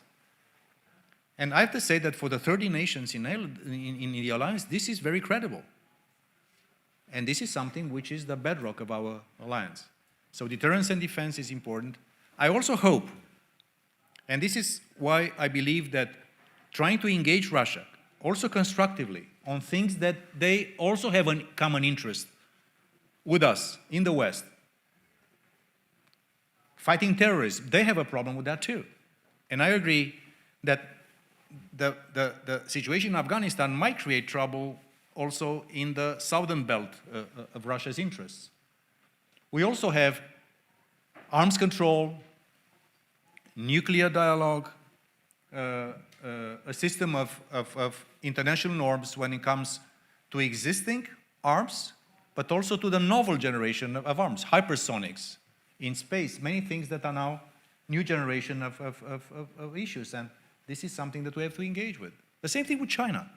And I have to say that for the 30 nations in the alliance, this is very credible. And this is something which is the bedrock of our alliance. So deterrence and defense is important. I also hope, and this is why I believe that trying to engage Russia, also constructively, on things that they also have a common interest with us in the West. Fighting terrorism, they have a problem with that too. And I agree that the situation in Afghanistan might create trouble also in the southern belt of Russia's interests. We also have arms control, nuclear dialogue, a system of international norms when it comes to existing arms, but also to the novel generation of arms, hypersonics, in space, many things that are now new generation of issues, and this is something that we have to engage with. The same thing with China.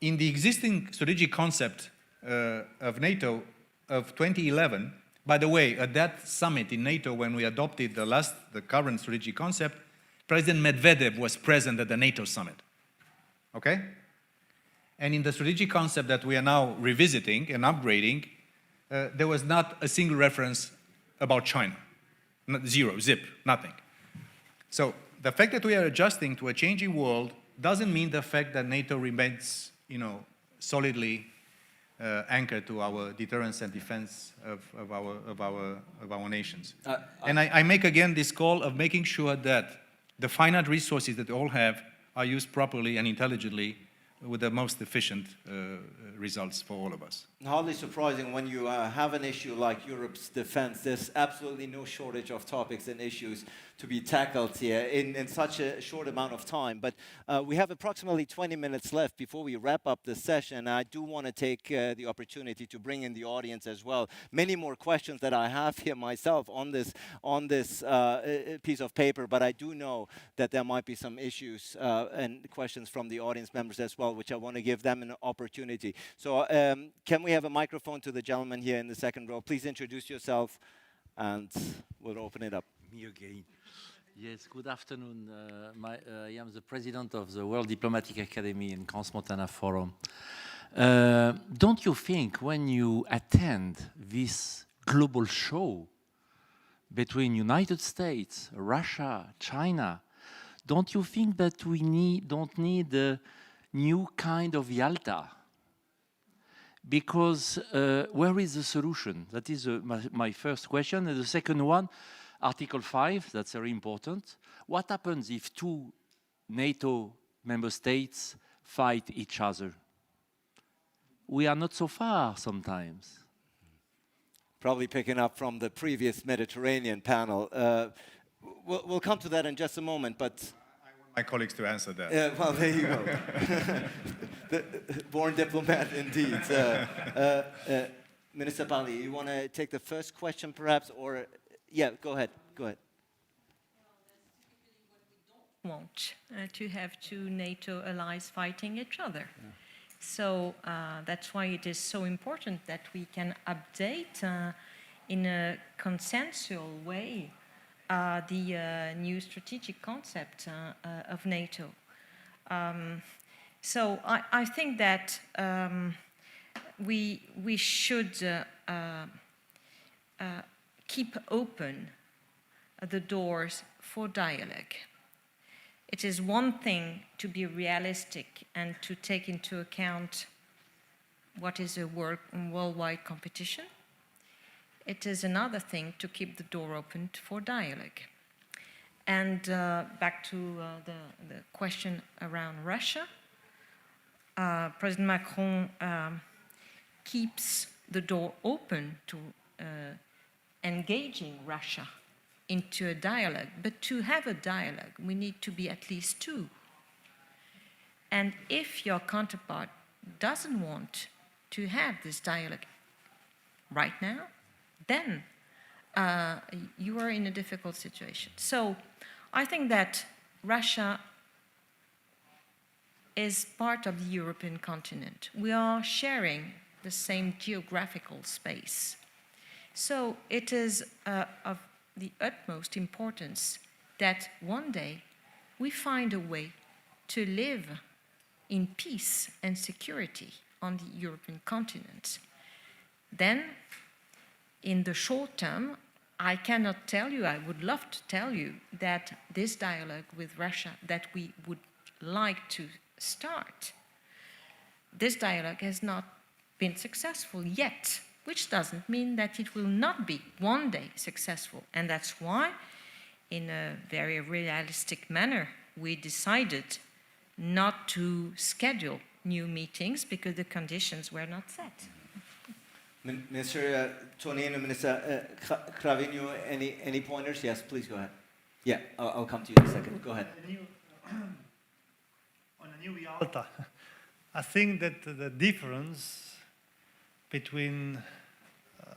In the existing strategic concept of NATO of 2011, by the way, at that summit in NATO when we adopted the current strategic concept, President Medvedev was present at the NATO summit, okay? And in the strategic concept that we are now revisiting and upgrading, there was not a single reference about China. Zero, zip, nothing. So the fact that we are adjusting to a changing world doesn't mean the fact that NATO remains, solidly anchored to our deterrence and defense of our nations. And I make again this call of making sure that the finite resources that we all have are used properly and intelligently with the most efficient results for all of us. Hardly surprising when you have an issue like Europe's defense. There's absolutely no shortage of topics and issues to be tackled here in such a short amount of time. But we have approximately 20 minutes left before we wrap up the session. I do want to take the opportunity to bring in the audience as well. Many more questions that I have here myself on this piece of paper, but I do know that there might be some issues and questions from the audience members as well, which I want to give them an opportunity. So can we have a microphone to the gentleman here in the second row? Please introduce yourself and we'll open it up. Me again. Yes, good afternoon. I am the president of the World Diplomatic Academy in Crans-Montana Forum. Don't you think when you attend this global show between United States, Russia, China, don't you think that we don't need a new kind of Yalta? Because where is the solution? That is my first question. And the second one, Article 5, that's very important. What happens if two NATO member states fight each other? We are not so far sometimes. Probably picking up from the previous Mediterranean panel. We'll come to that in just a moment, but my colleagues to answer that. Well, there you go. Born diplomat, indeed. Minister Parly, you want to take the first question, perhaps, or yeah, go ahead. Go ahead. We don't want to have two NATO allies fighting each other. Yeah. So that's why it is so important that we can update in a consensual way the new strategic concept of NATO. So I think that we should keep open the doors for dialogue. It is one thing to be realistic and to take into account what is a worldwide competition. It is another thing to keep the door open for dialogue. And back to the question around Russia, President Macron keeps the door open to engaging Russia into a dialogue. But to have a dialogue, we need to be at least two. And if your counterpart doesn't want to have this dialogue right now, then you are in a difficult situation. So I think that Russia is part of the European continent. We are sharing the same geographical space. So it is of the utmost importance that one day we find a way to live in peace and security on the European continent. Then, in the short term, I cannot tell you, I would love to tell you that this dialogue with Russia that we would like to start, this dialogue has not been successful yet, which doesn't mean that it will not be one day successful. And that's why, in a very realistic manner, we decided not to schedule new meetings because the conditions were not set. Minister Tonin and Minister Cravinho, any pointers? Yes, please go ahead. Yeah, I'll come to you in a second. Go ahead. On a new Yalta, I think that the difference between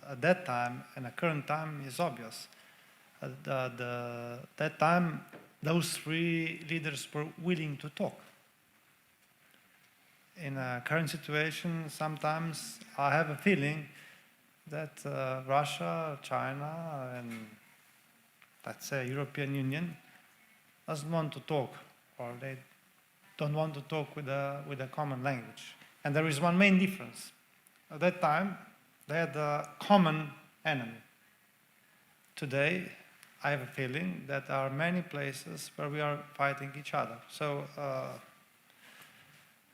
at that time and the current time is obvious. At that time, those three leaders were willing to talk. In a current situation, sometimes I have a feeling that Russia, China, and let's say European Union doesn't want to talk, or they don't want to talk with a common language. And there is one main difference. At that time, they had a common enemy. Today, I have a feeling that there are many places where we are fighting each other. So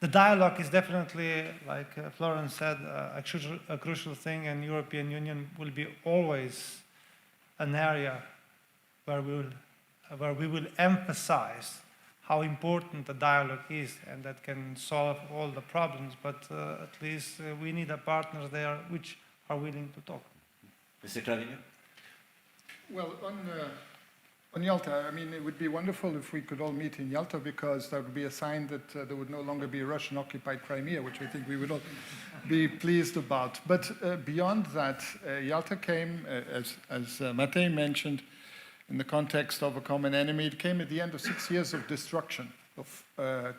the dialogue is definitely, like Florence said, a crucial thing, and European Union will be always an area where we will emphasize how important the dialogue is, and that can solve all the problems, but at least we need a partner there which are willing to talk. Mr. Cravinho? Well, on Yalta, I mean, it would be wonderful if we could all meet in Yalta, because that would be a sign that there would no longer be Russian-occupied Crimea, which I think we would all be pleased about. But beyond that, Yalta came, as Matej mentioned, in the context of a common enemy. It came at the end of 6 years of destruction, of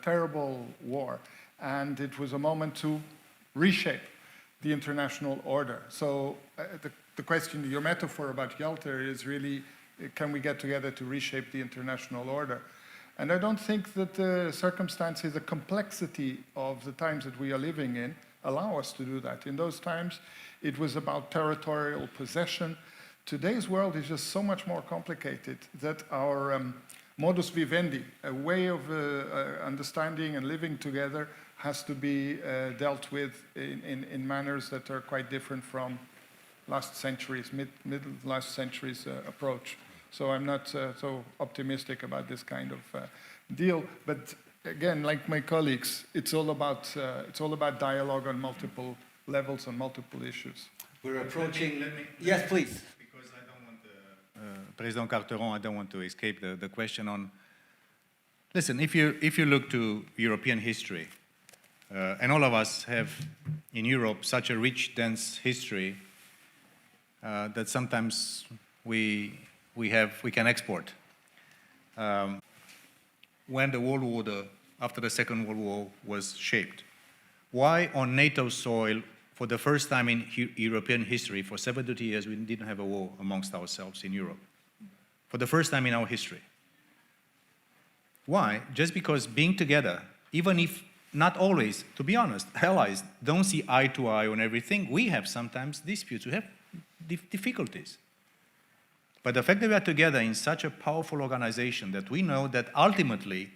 terrible war, and it was a moment to reshape the international order. So the question, your metaphor about Yalta is really, can we get together to reshape the international order? And I don't think that the circumstances, the complexity of the times that we are living in, allow us to do that. In those times, it was about territorial possession. Today's world is just so much more complicated that our modus vivendi, a way of understanding and living together, has to be dealt with in manners that are quite different from last century's, middle last century's approach. So I'm not so optimistic about this kind of deal. But again, like my colleagues, it's all about dialogue on multiple levels, on multiple issues. We're approaching. Yes, please. Because I don't want President Carteron, I don't want to escape the question on. Listen, if you look to European history, and all of us have in Europe such a rich, dense history that sometimes we can export. When the world order after the Second World War was shaped, why on NATO soil, for the first time in European history, for 70 years, we didn't have a war amongst ourselves in Europe? For the first time in our history. Why? Just because being together, even if not always, to be honest, allies don't see eye to eye on everything, we have sometimes disputes, we have difficulties. But the fact that we are together in such a powerful organization that we know that ultimately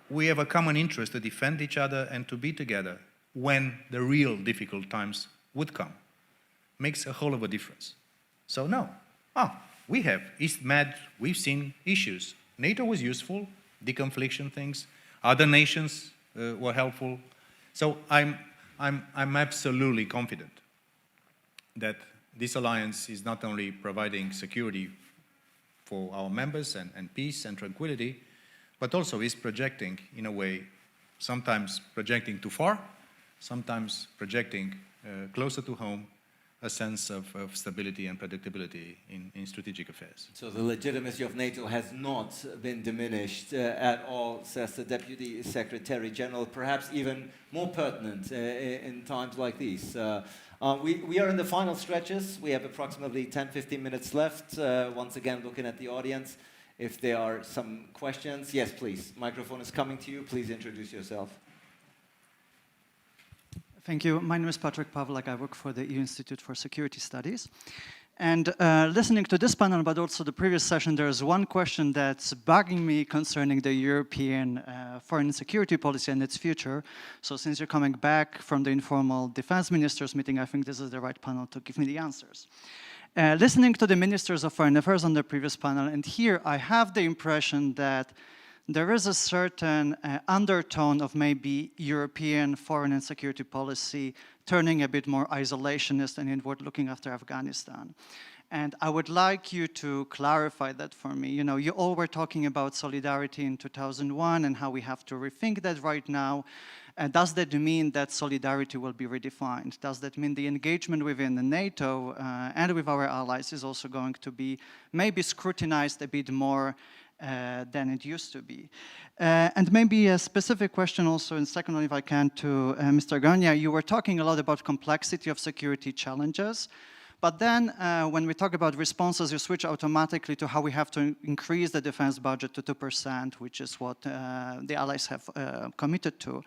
we have a common interest to defend each other and to be together when the real difficult times would come, makes a whole of a difference. So no, we have East Med, we've seen issues. NATO was useful, deconfliction things, other nations were helpful. So I'm absolutely confident that this alliance is not only providing security for our members and peace and tranquility, but also is projecting in a way, sometimes projecting too far, sometimes projecting closer to home, a sense of stability and predictability in strategic affairs. So the legitimacy of NATO has not been diminished at all, says the Deputy Secretary General, perhaps even more pertinent in times like these. We are in the final stretches. We have approximately 10-15 minutes left. Once again, looking at the audience, if there are some questions. Yes, please. Microphone is coming to you. Please introduce yourself. Thank you. My name is Patrick Pavlak. I work for the EU Institute for Security Studies. And listening to this panel, but also the previous session, there's one question that's bugging me concerning the European foreign and security policy and its future. So since you're coming back from the informal defense ministers meeting, I think this is the right panel to give me the answers. Listening to the ministers of foreign affairs on the previous panel, and here I have the impression that there is a certain undertone of maybe European foreign and security policy turning a bit more isolationist and inward looking after Afghanistan. And I would like you to clarify that for me. You know, you all were talking about solidarity in 2001 and how we have to rethink that right now. Does that mean that solidarity will be redefined? Does that mean the engagement within the NATO and with our allies is also going to be maybe scrutinized a bit more than it used to be? And maybe a specific question also, and second one if I can, to Mr. Geoana. You were talking a lot about complexity of security challenges, but then when we talk about responses, you switch automatically to how we have to increase the defense budget to 2%, which is what the allies have committed to.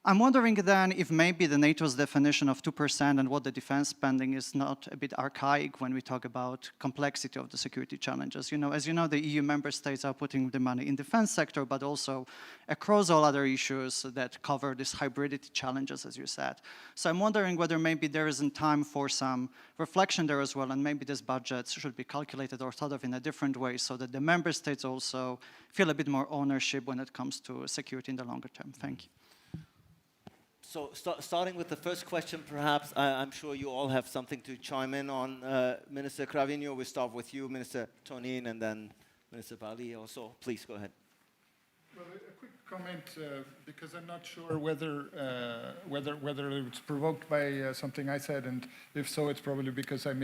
I'm wondering then if maybe the NATO's definition of 2% and what the defense spending is not a bit archaic when we talk about complexity of the security challenges. You know, as you know, the EU member states are putting the money in defense sector, but also across all other issues that cover this hybridity challenges, as you said. So I'm wondering whether maybe there isn't time for some reflection there as well, and maybe this budget should be calculated or thought of in a different way so that the member states also feel a bit more ownership when it comes to security in the longer term. Thank you. So starting with the first question, perhaps, I'm sure you all have something to chime in on. Minister Cravinho, we start with you, Minister Tonin, and then Minister Parly also. Please, go ahead. Well, a quick comment, because I'm not sure whether it's provoked by something I said, and if so, it's probably because I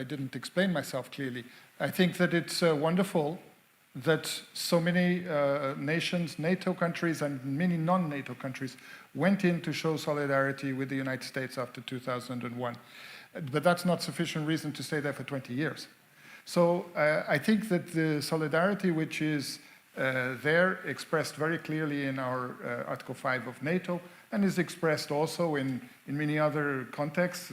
didn't explain myself clearly. I think that it's wonderful that so many nations, NATO countries and many non-NATO countries went in to show solidarity with the United States after 2001. But that's not sufficient reason to stay there for 20 years. So I think that the solidarity which is there, expressed very clearly in our Article 5 of NATO, and is expressed also in many other contexts,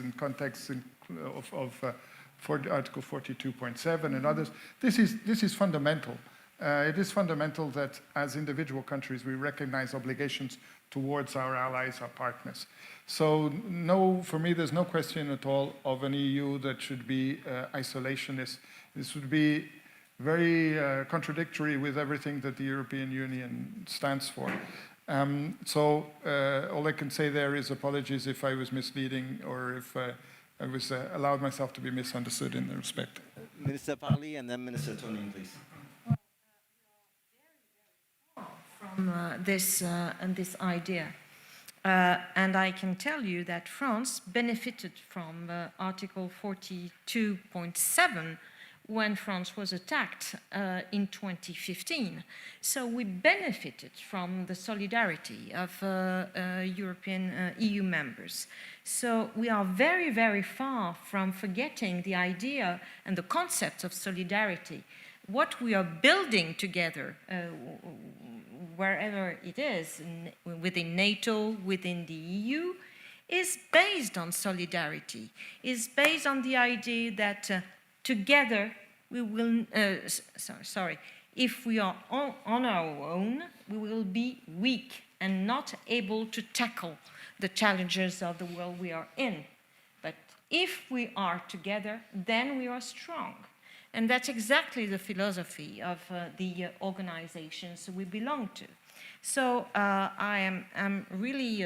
for Article 42.7 and others, this is fundamental. It is fundamental that as individual countries we recognize obligations towards our allies, our partners. So no, for me there's no question at all of an EU that should be isolationist. This would be very contradictory with everything that the European Union stands for. So all I can say there is apologies if I was misleading or if I was allowed myself to be misunderstood in the respect. Minister Parly and then Minister Tonin, please. From this idea. And I can tell you that France benefited from Article 42.7 when France was attacked in 2015. So we benefited from the solidarity of European EU members. So we are very, very far from forgetting the idea and the concept of solidarity. What we are building together, wherever it is, within NATO, within the EU, is based on solidarity, is based on the idea that together we will, if we are on our own, we will be weak and not able to tackle the challenges of the world we are in. But if we are together, then we are strong. And that's exactly the philosophy of the organizations we belong to. So I am really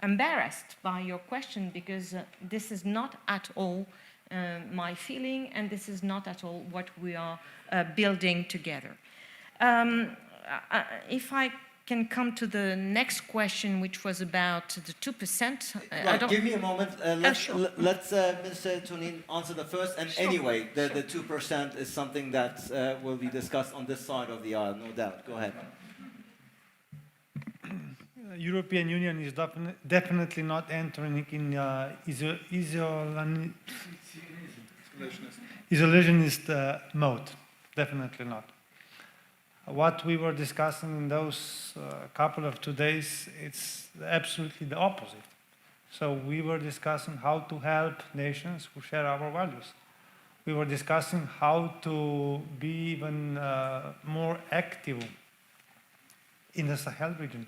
embarrassed by your question because this is not at all my feeling, and this is not at all what we are building together. If I can come to the next question, which was about the 2%. Right, give me a moment. Sure. Let's Mr. Tonin answer the first. And Sure. anyway, the 2% is something that will be discussed on this side of the aisle, no doubt. Go ahead. European Union is definitely not entering in isolationist mode. Definitely not. What we were discussing in those couple of 2 days, it's absolutely the opposite. So we were discussing how to help nations who share our values. We were discussing how to be even more active in the Sahel region,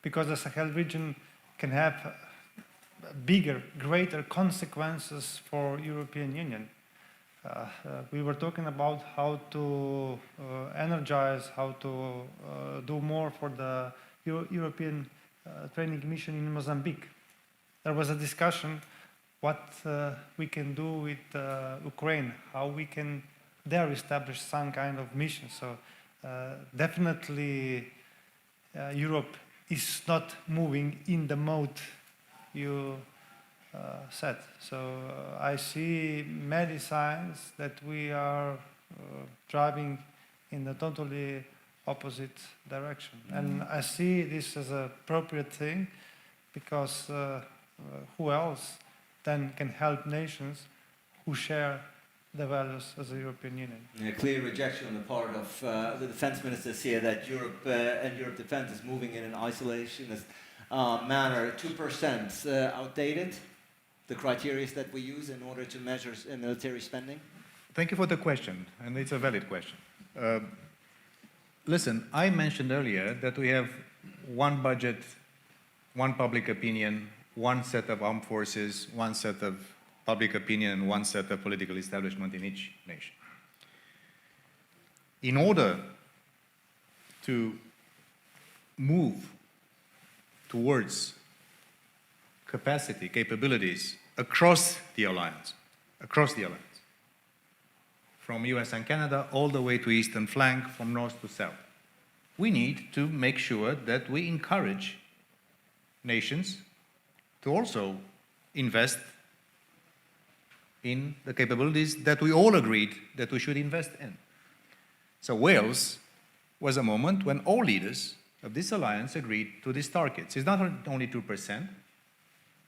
because the Sahel region can have bigger, greater consequences for European Union. We were talking about how to energize, how to do more for the European training mission in Mozambique. There was a discussion what we can do with Ukraine, how we can there establish some kind of mission. So definitely Europe is not moving in the mode you said. So I see many signs that we are driving in the totally opposite direction. And I see this as an appropriate thing, because who else then can help nations who share the values as the European Union? A clear rejection on the part of the defense ministers here that Europe and Europe defense is moving in an isolationist manner. 2% outdated, the criteria that we use in order to measure military spending? Thank you for the question, and it's a valid question. Listen, I mentioned earlier that we have one budget, one public opinion, one set of armed forces, one set of public opinion, and one set of political establishment in each nation. In order to move towards capabilities across the alliance, from US and Canada all the way to eastern flank, from north to south, we need to make sure that we encourage nations to also invest in the capabilities that we all agreed that we should invest in. So Wales was a moment when all leaders of this alliance agreed to these targets. It's not only 2%,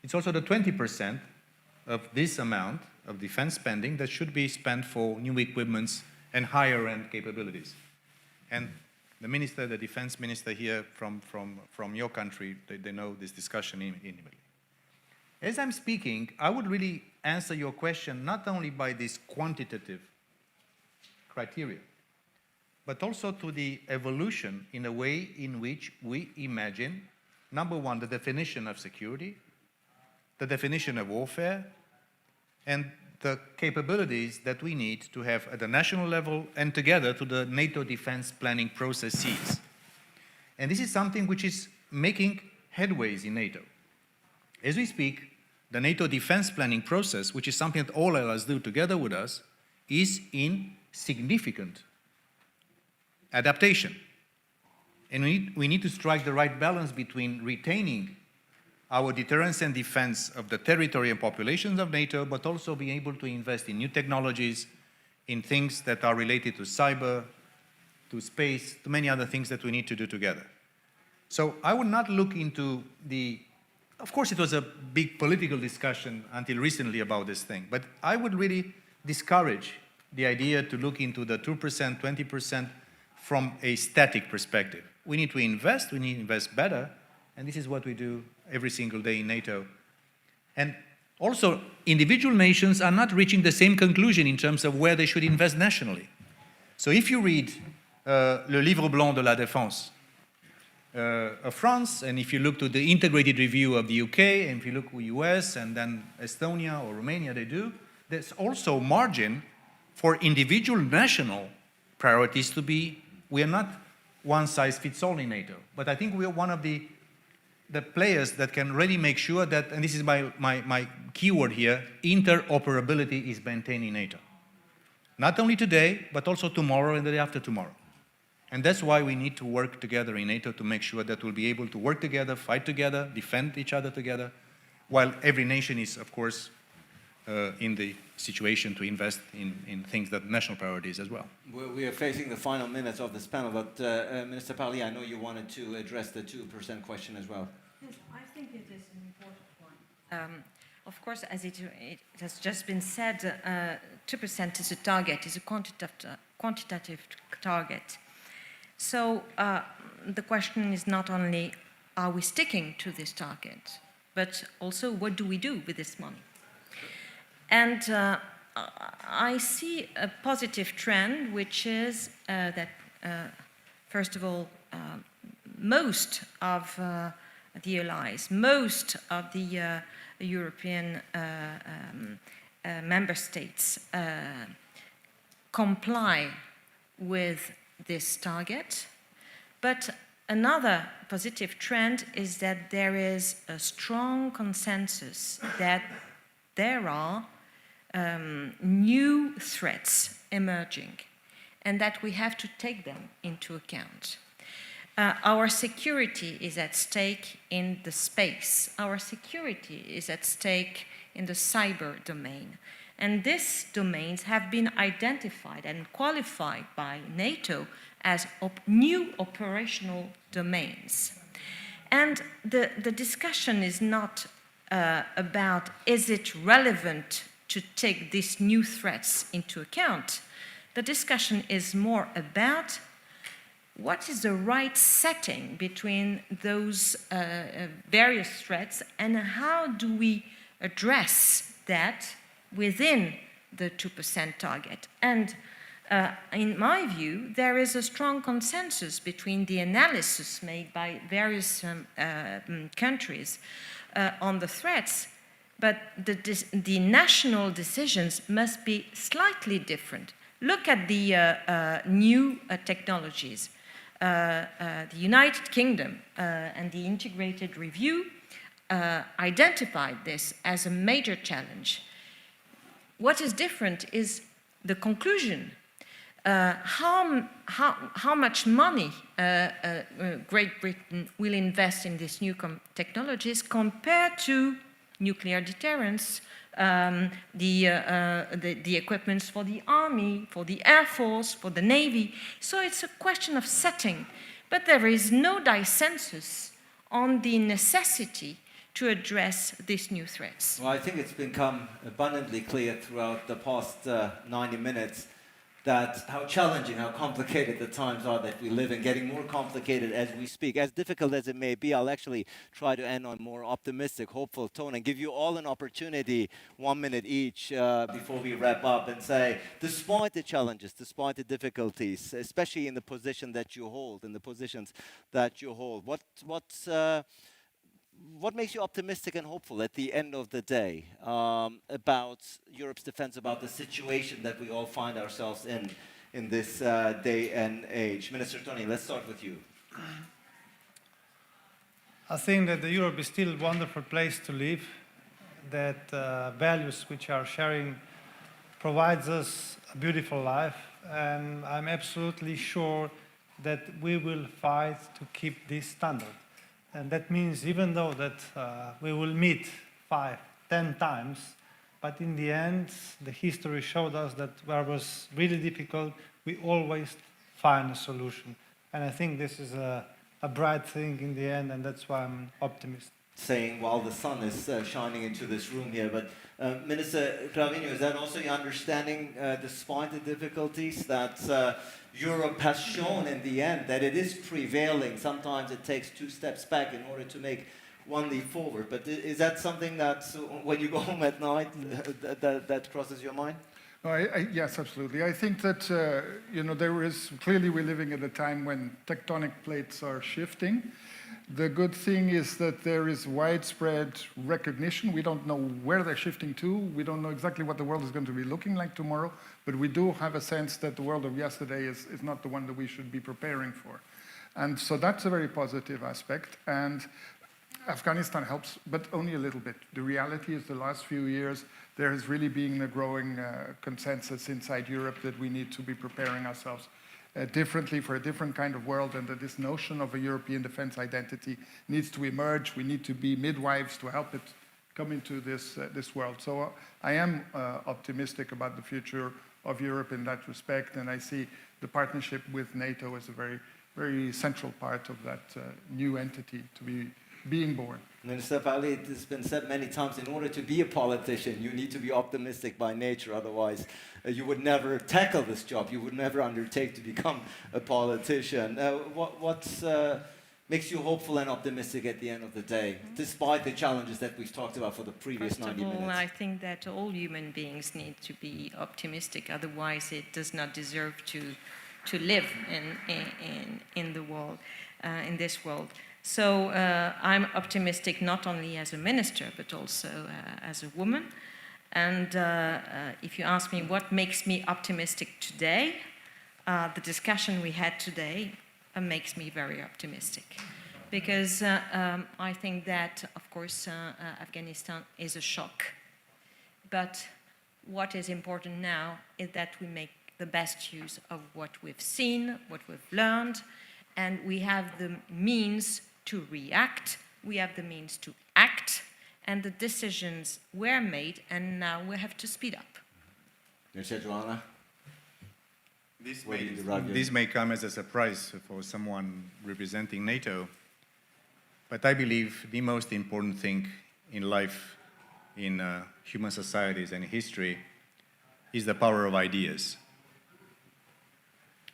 it's also the 20% of this amount of defense spending that should be spent for new equipments and higher-end capabilities. And the minister, the defense minister here from your country, they know this discussion intimately. As I'm speaking, I would really answer your question not only by this quantitative criteria, but also to the evolution in a way in which we imagine, number one, the definition of security, the definition of warfare, and the capabilities that we need to have at the national level and together to the NATO defense planning processes. And this is something which is making headways in NATO. As we speak, the NATO defense planning process, which is something that all allies do together with us, is in significant adaptation. And we need to strike the right balance between retaining our deterrence and defense of the territory and populations of NATO, but also being able to invest in new technologies, in things that are related to cyber, to space, to many other things that we need to do together. So I would not look into of course it was a big political discussion until recently about this thing, but I would really discourage the idea to look into the 2%, 20% from a static perspective. We need to invest better, and this is what we do every single day in NATO. And also, individual nations are not reaching the same conclusion in terms of where they should invest nationally. So if you read Le Livre Blanc de la Défense of France, and if you look to the integrated review of the UK, and if you look at US, and then Estonia or Romania, there's also margin for individual national priorities to be. We are not one size fits all in NATO, but I think we are one of the players that can really make sure that, and this is my keyword here, interoperability is maintained in NATO. Not only today, but also tomorrow and the day after tomorrow. And that's why we need to work together in NATO to make sure that we'll be able to work together, fight together, defend each other together, while every nation is, of course, in the situation to invest in things that national priorities as well. We are facing the final minutes of this panel, but Minister Parly, I know you wanted to address the 2% question as well. Yes, I think it is an important one. Of course, as it has just been said, 2% is a target, is a quantitative target. So the question is not only are we sticking to this target, but also what do we do with this money? And I see a positive trend, which is that, first of all, most of the allies, most of the European member states comply with this target. But another positive trend is that there is a strong consensus that there are new threats emerging and that we have to take them into account. Our security is at stake in the space. Our security is at stake in the cyber domain. And these domains have been identified and qualified by NATO as new operational domains. And the discussion is not about is it relevant to take these new threats into account. The discussion is more about what is the right setting between those various threats and how do we address that within the 2% target. And in my view, there is a strong consensus between the analysis made by various countries on the threats, but the national decisions must be slightly different. Look at the new technologies. The United Kingdom and the integrated review identified this as a major challenge. What is different is the conclusion. How much money Great Britain will invest in these new technologies compared to nuclear deterrence, the equipments for the army, for the air force, for the navy. So it's a question of setting, but there is no dissensus on the necessity to address these new threats. Well, I think it's become abundantly clear throughout the past 90 minutes that how challenging, how complicated the times are that we live in, getting more complicated as we speak. As difficult as it may be, I'll actually try to end on a more optimistic, hopeful tone and give you all an opportunity, 1 minute each, before we wrap up and say, despite the challenges, despite the difficulties, especially in the position that you hold, in the positions that you hold, what makes you optimistic and hopeful at the end of the day about Europe's defense, about the situation that we all find ourselves in this day and age? Minister Tonin, let's start with you. I think that Europe is still a wonderful place to live, that values which are sharing provides us a beautiful life, and I'm absolutely sure that we will fight to keep this standard. And that means even though that we will meet 5, 10 times, but in the end, the history showed us that where it was really difficult, we always find a solution. And I think this is a bright thing in the end, and that's why I'm optimistic. Saying while the sun is shining into this room here, but Minister Cravinho, is that also your understanding, despite the difficulties, that Europe has shown in the end that it is prevailing? Sometimes it takes 2 steps back in order to make 1 leap forward. But is that something that, when you go home at night, that crosses your mind? No, yes, absolutely. I think that, there is, clearly we're living at a time when tectonic plates are shifting. The good thing is that there is widespread recognition. We don't know where they're shifting to. We don't know exactly what the world is going to be looking like tomorrow, but we do have a sense that the world of yesterday is not the one that we should be preparing for. And so that's a very positive aspect. And Afghanistan helps, but only a little bit. The reality is the last few years, there has really been a growing consensus inside Europe that we need to be preparing ourselves differently for a different kind of world, and that this notion of a European defense identity needs to emerge. We need to be midwives to help it come into this world. So I am optimistic about the future of Europe in that respect, and I see the partnership with NATO as a very, very central part of that new entity to be being born. Minister Parly, it has been said many times, in order to be a politician, you need to be optimistic by nature, otherwise you would never tackle this job, you would never undertake to become a politician. What makes you hopeful and optimistic at the end of the day, despite the challenges that we've talked about for the previous 90 minutes? First of all, I think that all human beings need to be optimistic, otherwise it does not deserve to live in the world, in this world. So I'm optimistic not only as a minister, but also as a woman. And if you ask me what makes me optimistic today, the discussion we had today makes me very optimistic. Because I think that, of course, Afghanistan is a shock. But what is important now is that we make the best use of what we've seen, what we've learned, and we have the means to react, we have the means to act, and the decisions were made, and now we have to speed up. Mircea Geoana? This may come as a surprise for someone representing NATO, but I believe the most important thing in life, in human societies and history, is the power of ideas.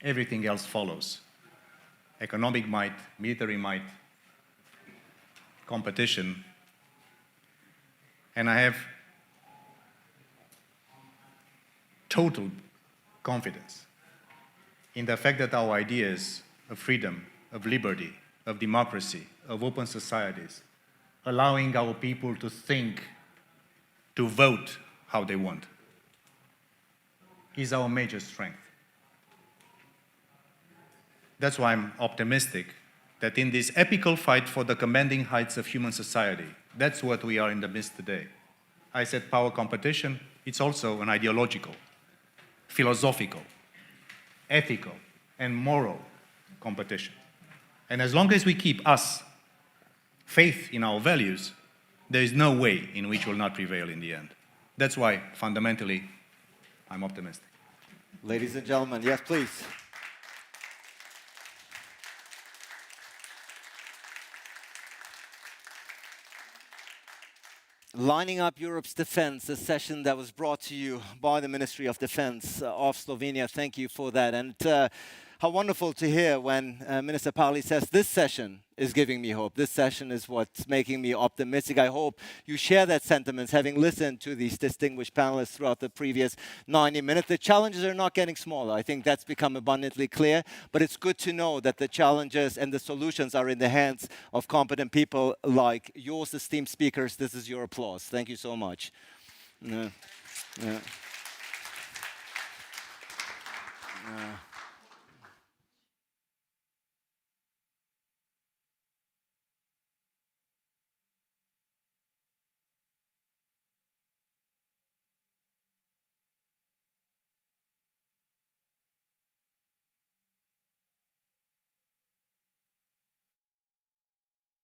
Everything else follows. Economic might, military might, competition. And I have total confidence in the fact that our ideas of freedom, of liberty, of democracy, of open societies, allowing our people to think, to vote how they want, is our major strength. That's why I'm optimistic that in this epical fight for the commanding heights of human society, that's what we are in the midst today. I said power competition, it's also an ideological, philosophical, ethical, and moral competition. And as long as we keep faith in our values, there is no way in which we'll not prevail in the end. That's why, fundamentally, I'm optimistic. Ladies and gentlemen, yes, please. Lining Up Europe's Defense, a session that was brought to you by the Ministry of Defense of Slovenia. Thank you for that. And how wonderful to hear when Minister Parly says, this session is giving me hope. This session is what's making me optimistic. I hope you share that sentiment, having listened to these distinguished panelists throughout the previous 90 minutes. The challenges are not getting smaller. I think that's become abundantly clear. But it's good to know that the challenges and the solutions are in the hands of competent people like yours, esteemed speakers. This is your applause. Thank you so much. Yeah.